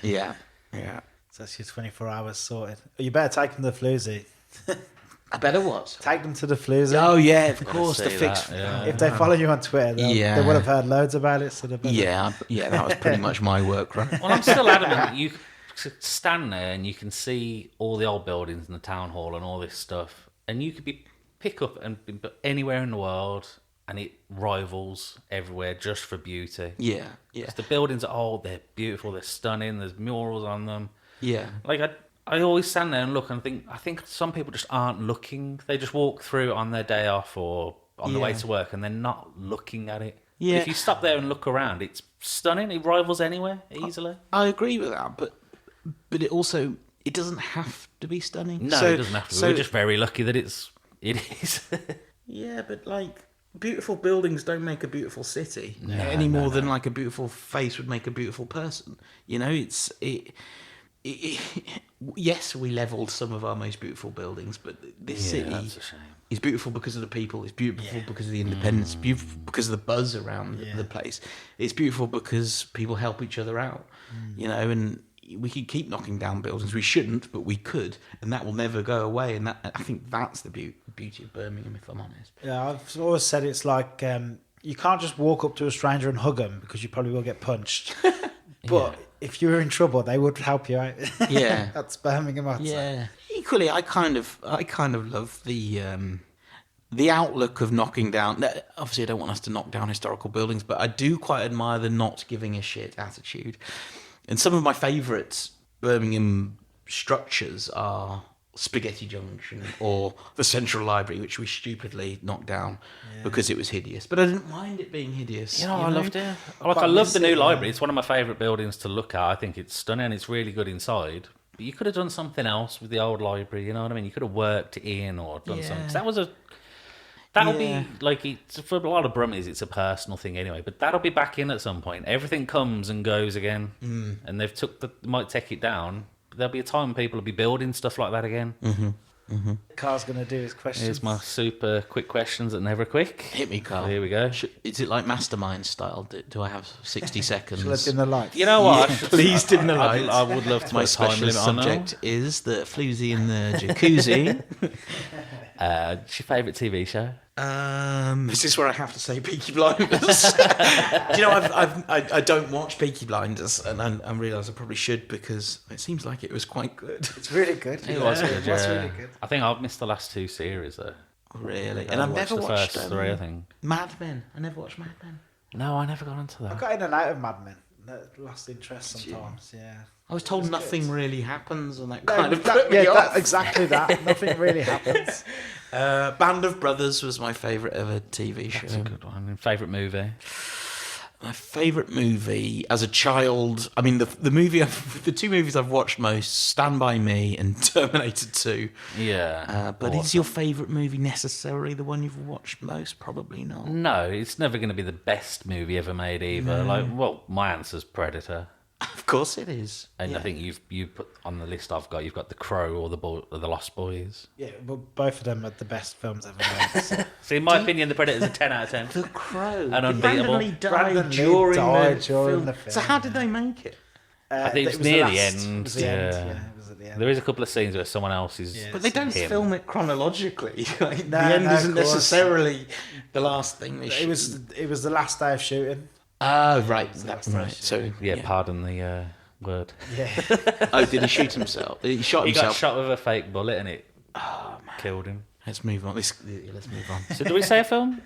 Yeah. So that's your 24 hours sorted. You better take them to the floozy. I better what? Take them to the floozy. Oh yeah, of course. The see fix. that, If they follow you on Twitter, they would have heard loads about it. So they better. Yeah, that was pretty much my work, right? Well, I'm still adamant that you stand there and you can see all the old buildings and the town hall and all this stuff, and you could pick up and be anywhere in the world, and it rivals everywhere just for beauty. Yeah. 'Cause the buildings are old, they're beautiful, they're stunning. There's murals on them. Yeah. Like I always stand there and look and think. I think some people just aren't looking. They just walk through on their day off or on the way to work, and they're not looking at it. Yeah. If you stop there and look around, it's stunning. It rivals anywhere easily. I agree with that, but it doesn't have to be stunning. No, it doesn't have to. We're just very lucky that it is. Yeah, but like beautiful buildings don't make a beautiful city any more than like a beautiful face would make a beautiful person. Yes, we leveled some of our most beautiful buildings, but this city that's a shame. is beautiful because of the people. It's beautiful because of the independence. It's beautiful because of the buzz around the place. It's beautiful because people help each other out. And we could keep knocking down buildings. We shouldn't, but we could, and that will never go away. And I think that's the beauty of Birmingham, if I'm honest. Yeah, I've always said it's like you can't just walk up to a stranger and hug them because you probably will get punched. But if you were in trouble, they would help you out. Yeah, that's Birmingham. Yeah. Equally, I kind of love the outlook of knocking down. Obviously, I don't want us to knock down historical buildings, but I do quite admire the not giving a shit attitude. And some of my favourite Birmingham structures are Spaghetti Junction or the Central Library, which we stupidly knocked down because it was hideous. But I didn't mind it being hideous. I loved it. I love the new library. It's one of my favourite buildings to look at. I think it's stunning. It's really good inside. But you could have done something else with the old library. You know what I mean? You could have worked it in or done something. 'Cause that'll be like for a lot of Brummies, it's a personal thing anyway. But that'll be back in at some point. Everything comes and goes again, and they've might take it down. But there'll be a time when people will be building stuff like that again. Carl's going to do his questions. Here's my super quick questions that never quick. Hit me, Carl. Here we go. Is it like Mastermind style? Do I have 60 seconds? Shall I dim the lights? You know what? Please dim the lights. I would love to My put a time special limit on subject is the floozy in the jacuzzi. What's your favourite TV show? This is where I have to say Peaky Blinders. Do you know, I don't watch Peaky Blinders, and I realise I probably should because it seems like it was quite good. It's really good. It was good, It was really good. I think I've missed the last 2 series though. Really? I And I've watched never the watched first 3, I think. Mad Men. I never watched Mad Men. No, I never got into I that. got in and out of Mad Men. Lost interest sometimes, yeah. I was told It was nothing good. really happens, and that No, kind of put me yeah, off. exactly that. Nothing really happens. Band of Brothers was my favourite ever TV show. That's a good one. Favourite movie? My favourite movie as a child. I mean, the 2 movies I've watched most: Stand by Me and Terminator 2. Yeah. But is your favourite movie necessarily the one you've watched most? Probably not. No, it's never going to be the best movie ever made either. My answer's Predator. Of course it is. And I think you put on the list I've got, you've got The Crow or The Lost Boys. Yeah, but both of them are the best films ever made. So. See, in my opinion, The Predator's a 10 out of 10. The Crow. And Unbeatable. Randomly died Brandon Lee during died the during film. the film. So how did they make it? I think it was the near last- the It end. was the end. Yeah, it was at the end. There is a couple of scenes where someone else is. Yeah. But they don't him. film it chronologically. Like, No, the end no, of isn't course. necessarily the last thing they shoot. It was the last day of shooting. Oh, right. So That's that's right. nice, So, Yeah, pardon the word. Yeah. Oh, did he shoot himself? He shot He got himself. shot with a fake bullet and it killed him. Let's move on. Let's move on. So, do we say a film?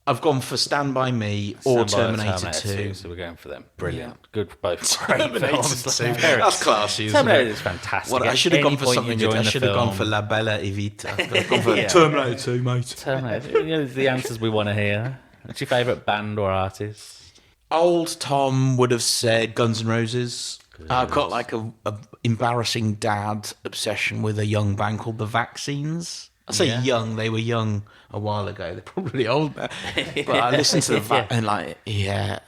I've gone for Stand By Me or Stand by Terminator 2. So we're going for them. Brilliant. Good, both great Terminator films. 2. That's classy, isn't Terminator it? is fantastic. What, I At should have any gone for point something. you join I the should have gone film- for La Bella e Vita. I've gone for Yeah. Terminator 2, mate. Terminator. You know, the answers we want to hear. What's your favourite band or artist? Old Tom would have said Guns N' Roses. I've got like a embarrassing dad obsession with a young band called The Vaccines. I say Yeah. young, they were young a while ago. They're probably old now. But I listened to and like, I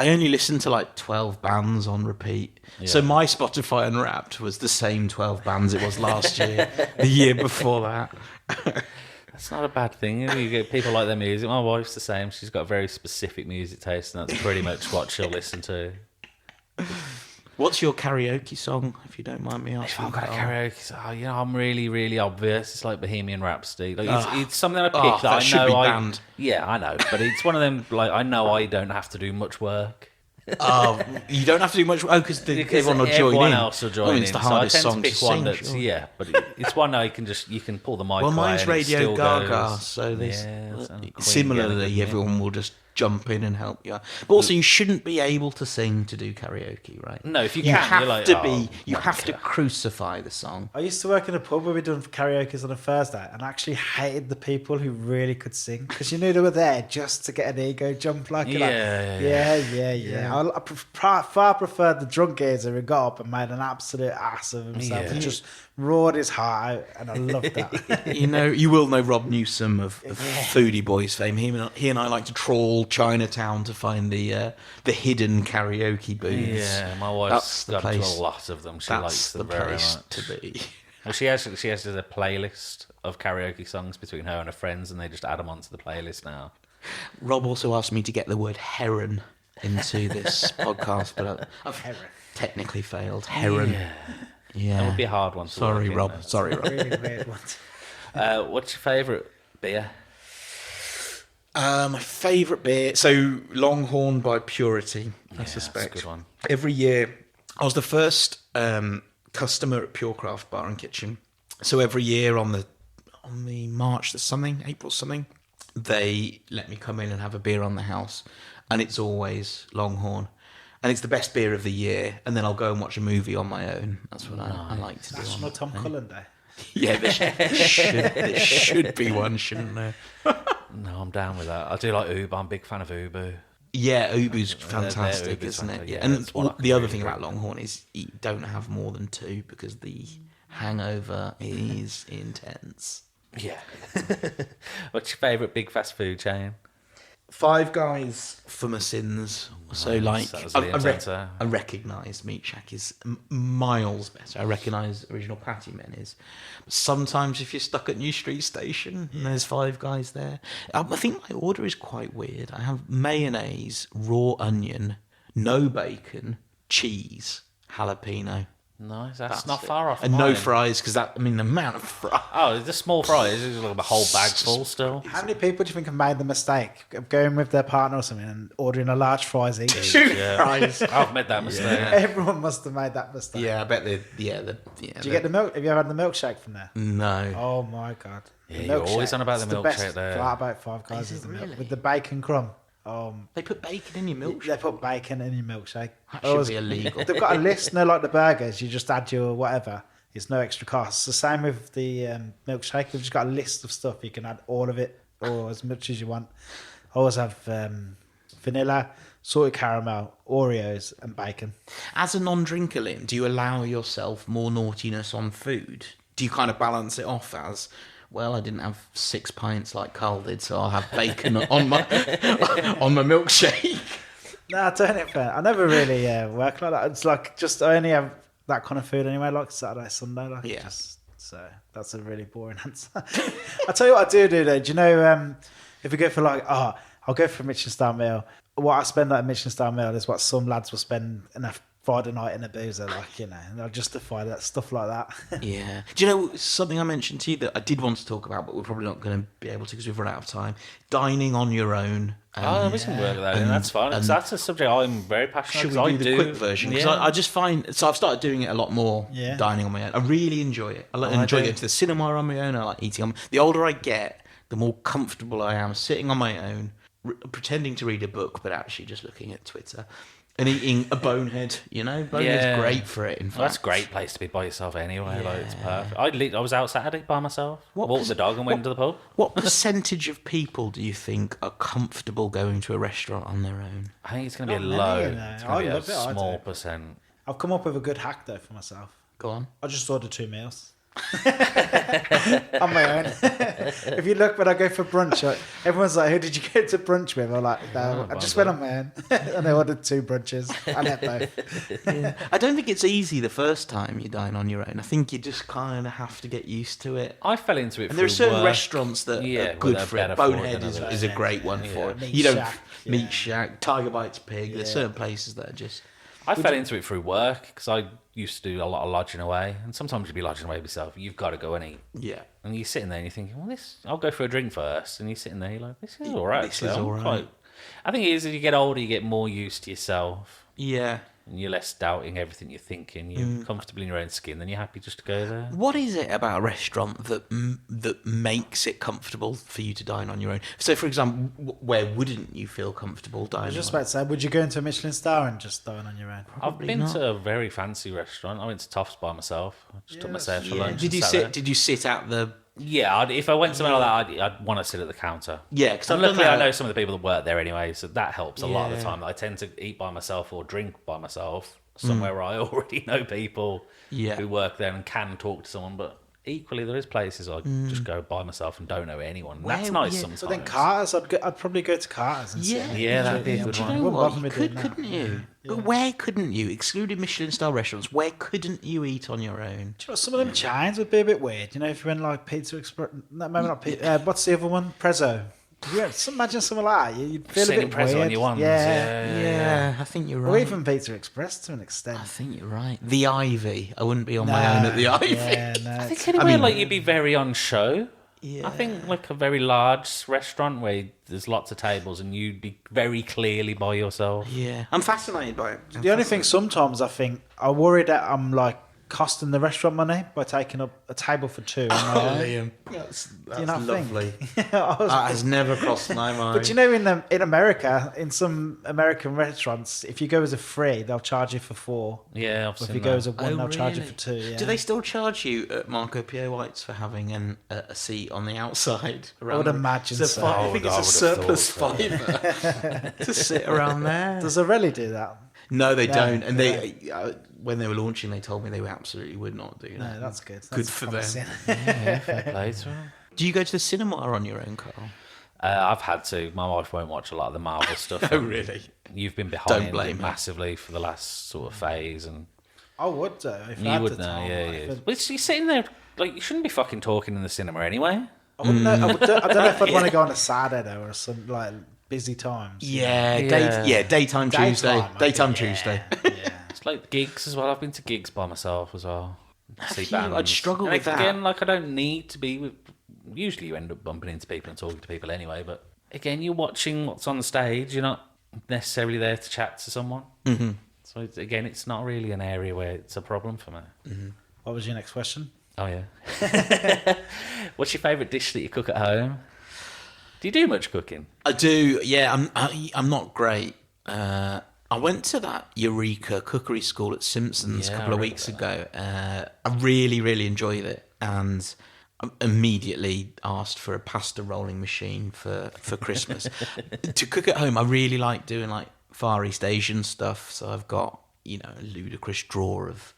only listened to like 12 bands on repeat. So my Spotify Unwrapped was the same 12 bands it was last year, the year before that. That's not a bad thing. You get people like their music. My wife's the same. She's got a very specific music taste, and that's pretty much what she'll listen to. What's your karaoke song, if you don't mind me asking? If I've got a karaoke song, I'm really, really obvious. It's like Bohemian Rhapsody. Like it's something I picked that I should know be I. banned. Yeah, I know, but it's one of them. Like I know I don't have to do much work. Oh, you don't have to do much. Oh, because everyone will join in. Everyone else will join Well, in. it's the So I hardest tend song to pick to one sing. that's Sure. but it's one I can you can pull the mic. Well, away mine's and it Radio still Gaga, goes. so this Yeah, that's Queen similarly, again, yeah. everyone will just jump in and help you. But also, you shouldn't be able to sing to do karaoke, right? No, if you You can, have you're like, to oh, be. You my have to God. crucify the song. I used to work in a pub where we done karaoke's on a Thursday, and I actually hated the people who really could sing because you knew they were there just to get an ego jump. Like, you're Yeah. I far preferred the drunk geezer who got up and made an absolute ass of himself Yeah. and just roared his heart out, and I loved that. You will know Rob Newsom of Foodie Boys fame. He and I like to trawl Chinatown to find the hidden karaoke booths. Yeah, my That's wife's the gone to place. a lot of them. She That's likes the them very place much. to be. Well, she has a playlist of karaoke songs between her and her friends, and they just add them onto the playlist now. Rob also asked me to get the word heron into this podcast, but I've technically failed. Heron. Yeah. That would be a hard one. To Sorry, work in, Rob. though. Sorry, Rob. Really weird ones. What's your favourite beer? My favourite beer. So, Longhorn by Purity, I suspect. That's a good one. Every year, I was the first customer at Pure Craft Bar and Kitchen. So every year on the March something, April something, they let me come in and have a beer on the house, and it's always Longhorn. And it's the best beer of the year, and then I'll go and watch a movie on my own. That's what I like to do. National on Tom that day. Cullen Day. Yeah, there should be one, shouldn't there? No, I'm down with that. I do like Ubu. I'm a big fan of Ubu. Yeah, Ubu's fantastic, Ubu's isn't it? fantastic, Yeah, yeah, and that's what I can the other really thing agree about Longhorn is you don't have more than 2 because the hangover is intense. Yeah. What's your favourite big fast food chain? Five Guys for my sins. So like, that was Liam's answer. I recognise Meat Shack is miles better. I recognise Original Patty Men is. But sometimes if you're stuck at New Street Station and there's Five Guys there, I think my order is quite weird. I have mayonnaise, raw onion, no bacon, cheese, jalapeno. Nice. That's not far off. And mine. no fries because the amount of fries. Oh, the small fries is like a whole bag full still. How many people do you think have made the mistake of going with their partner or something and ordering a large fries each? Yeah. Fries. I've made that mistake. Everyone must have made that mistake. Yeah, I bet they. Do you get the milk? Have you ever had the milkshake from there? No. Oh my god! Yeah, you're always on about the milkshake best there. part about Five Guys Is is it the milk really? with the bacon crumb. They put bacon in your milkshake. They put bacon in your milkshake. That should be illegal. They've got a list, no, like the burgers. You just add your whatever. It's no extra cost. It's the same with the milkshake. They've just got a list of stuff. You can add all of it or as much as you want. I always have vanilla, salted caramel, Oreos, and bacon. As a non-drinker, Liam, do you allow yourself more naughtiness on food? Do you kind of balance it off as, well, I didn't have 6 pints like Carl did, so I'll have bacon on my on my milkshake? No, I don't it fair. I never really work like that. It's like just I only have that kind of food anyway, like Saturday, Sunday. Like Yeah. So that's a really boring answer. I'll tell you what I do though. Do you know if we go for like, I'll go for a Michelin star meal. What I spend at a Michelin star meal is what some lads will spend in a Friday night in a boozer, like, you know, and I'll justify that stuff like that. Yeah. Do you know something I mentioned to you that I did want to talk about, but we're probably not going to be able to because we've run out of time? Dining on your own. We can work that in. That's fine. That's a subject I'm very passionate Should about. we do the quick version? Because I just find... So I've started doing it a lot more, Yeah. dining on my own. I really enjoy it. I enjoy going to the cinema on my own. I like eating on... The older I get, the more comfortable I am sitting on my own, pretending to read a book, but actually just looking at Twitter. And eating a bonehead, you know? Bonehead's great for it, in fact. Well, that's a great place to be by yourself anyway. Like, it's perfect. I was out Saturday by myself. Walked the dog and went to the pub. What percentage of people do you think are comfortable going to a restaurant on their own? I think it's going to be Not low. many, you know. It's going to be I a love it, I small do. percent. I've come up with a good hack though for myself. Go on. I just order 2 meals. On my own. If you look when I go for brunch, everyone's like, who did you go to brunch with? I'm like, no, I just went on my own. And I ordered 2 brunches. I ate both. I don't think it's easy the first time you dine on your own. I think you just kind of have to get used to it. I fell into it And there are through certain work. restaurants that are good they're for it. better for it Bonehead than is others. a great one for it. Meat You don't Shack, Meat Shack, Tiger Bites Pig. There's certain places that are just... I fell into it through work because I used to do a lot of lodging away, and sometimes you'd be lodging away yourself. You've got to go and eat, Yeah. and you're sitting there and you're thinking, "Well, I'll go for a drink first." And you're sitting there, you're like, "This is all right." This actually. is I'm all right. quite- I think it is as you get older, you get more used to yourself, Yeah. and you're less doubting everything you're thinking. You're comfortable in your own skin, then you're happy just to go there. What is it about a restaurant that makes it comfortable for you to dine on your own? So, for example, where wouldn't you feel comfortable dining? I was just on? about to say, would you go into a Michelin star and just dine on your own? I've been to a very fancy restaurant. I went to Toff's by myself. I just took myself for lunch. Did and you sat sit? there. Did you sit at the? Yeah, if I went somewhere like that, I'd want to sit at the counter. Yeah, because And luckily, I know some of the people that work there anyway, so that helps a lot of the time. I tend to eat by myself or drink by myself somewhere where I already know people who work there and can talk to someone. But equally, there is places I just go by myself and don't know anyone. And that's nice sometimes. So then Carter's, I'd probably go to Carter's and sit Yeah, there. Yeah, that'd be a good Do you one. know Wouldn't what? bother me You doing could, that. couldn't you? But where couldn't you? Excluding Michelin star restaurants, where couldn't you eat on your own? Do you know, some of them chains would be a bit weird. You know, if you went like Pizza Express, no, maybe not Pizza. What's the other one? Prezzo. Yeah, imagine something like that. You'd feel a Sitting bit Prezzo weird. on your ones. Yeah, I think you're Or right. even Pizza Express to an extent. I think you're right. The Ivy. I wouldn't be on my own at the Ivy. Yeah, no, I think it's- anywhere like you'd be very on show. Yeah. I think like a very large restaurant where there's lots of tables and you'd be very clearly by yourself. Yeah, I'm fascinated by it. the only thing sometimes I think I worry that I'm like costing the restaurant money by taking up a table for two. Liam, that's Do you not lovely. think? That has never crossed my mind. But you know, in America, in some American restaurants, if you go as a free, they'll charge you for four. Yeah, I've Or if seen you go that. as a one, Oh, they'll charge you really? for two. Yeah. Do they still charge you at Marco Pierre White's for having a seat on the outside? I would imagine so. I think it's a surplus thought so. fiver to sit around there. Does Orelli do that? No, they No, don't. And no. they, when they were launching, they told me they absolutely would not do that. No, that's good. That's Good for them. promising. Yeah, fair play to him. Do you go to the cinema on your own, Carl? I've had to. My wife won't watch a lot of the Marvel stuff. Oh, really? You've been Don't behind blame it her. massively for the last sort of phase, and I would do if I you had would the know. time. Yeah, Like, yeah. if it- But you're sitting there like you shouldn't be fucking talking in the cinema anyway. I wouldn't know. I don't know if I'd want to go on a Saturday though, or some like busy times. Yeah, Yeah. daytime Tuesday. Daytime, I Daytime think, Tuesday. Yeah. It's like gigs as well. I've been to gigs by myself as well. See you? I'd bands. struggle And with that. Again, like I don't need to be with. Usually, you end up bumping into people and talking to people anyway. But again, you're watching what's on the stage. You're not necessarily there to chat to someone. Mm-hmm. So it's not really an area where it's a problem for me. What was your next question? Oh yeah. What's your favourite dish that you cook at home? Do you do much cooking? I do. Yeah, I'm not great. I went to that Eureka cookery school at Simpsons a Yeah, couple I of read weeks about ago. I really, really enjoyed it, and I immediately asked for a pasta rolling machine for Christmas. To cook at home, I really like doing like Far East Asian stuff. So I've got a ludicrous drawer of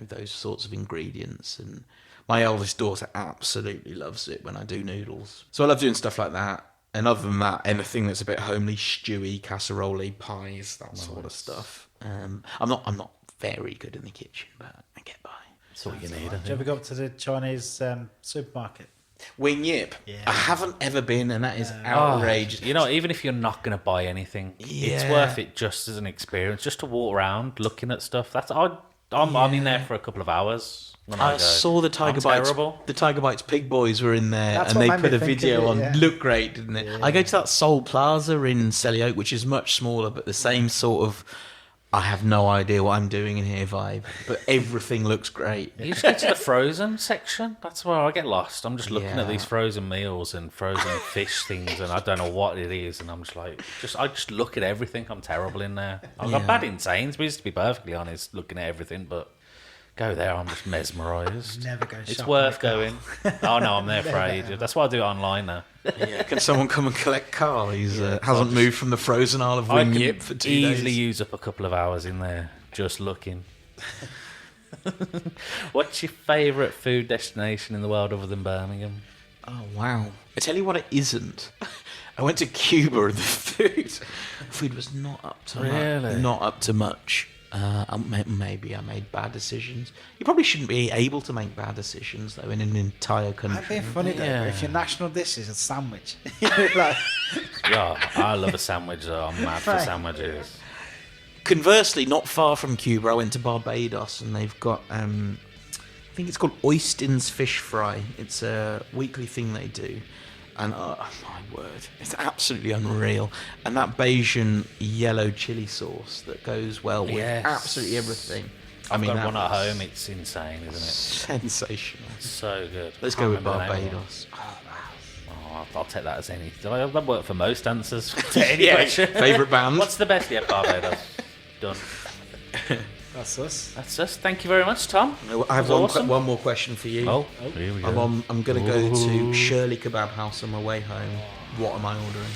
those sorts of ingredients, and my eldest daughter absolutely loves it when I do noodles. So I love doing stuff like that. And other than that, anything that's a bit homely, stewy, casserole, pies, that sort of stuff. I'm not very good in the kitchen, but I get by. That's what you need. I Do you think. ever go up to the Chinese supermarket? Wing Yip. Yeah. I haven't ever been, and that is Oh, outrageous. even if you're not going to buy anything, it's Yeah. worth it just as an experience, just to walk around looking at stuff. I'm in there for a couple of hours. When I I go. saw the Tiger Bites. Terrible. The Tiger Bites Pig Boys were in there, That's and what they made put me a think of video it, on. yeah. Looked great, didn't it? I go to that Seoul Plaza in Selly Oak, which is much smaller, but the same sort of I have no idea what I'm doing in here vibe. But everything looks great. You just get to the frozen section. That's where I get lost. I'm just looking at Yeah. these frozen meals and frozen fish things, and I don't know what it is. And I'm just like, I just look at everything. I'm terrible in there. I've got Yeah. bad in Sainsbury's, to be perfectly honest, looking at everything. But go there, I'm just mesmerised. Never go It's shopping worth with going. Oh no, I'm there for ages. That's why I do it online now. Yeah, can someone come and collect Carl? He's hasn't moved from the frozen aisle of I Wing could Yip for 2 easily days. use up a couple of hours in there just looking. What's your favourite food destination in the world other than Birmingham? Oh wow! I tell you what, it isn't. I went to Cuba and the food was not up to Really? not up to much. Maybe I made bad decisions. You probably shouldn't be able to make bad decisions though in an entire I'd country. be funny though Yeah. if your national dish is a sandwich. Like, Yeah, I love a sandwich though. I'm mad for Right. sandwiches. Conversely, not far from Cuba, I went to Barbados and they've got I think it's called Oyston's Fish Fry. It's a weekly thing they do. And oh my word, it's absolutely unreal. And that Bayesian yellow chili sauce that goes well with Yes. absolutely everything. I've got that one at was home. It's insane, isn't sensational. it? So good. Let's Can't go with remember the name of it. Barbados. Oh, I'll take that as any. That work for most answers. To any Yeah, question. favourite band? What's the best? Yeah, Barbados. Done. that's us. That's us. Thank you very much, Tom. I have That was awesome. one more question for you. Oh, here we go. I'm going to go to Ooh. Shirley Kebab House on my way home. What am I ordering?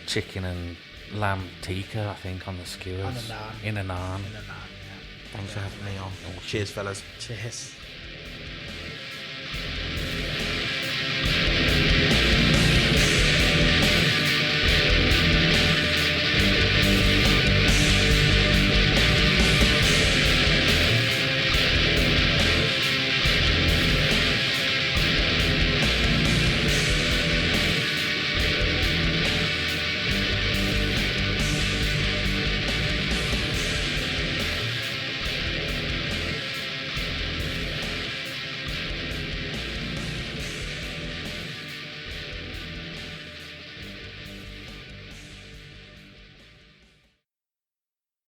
Chicken and lamb tikka, I think, on the skewers. On a naan. In a naan. In a naan, yeah. Thanks for having me on. Cheers, fellas. Cheers.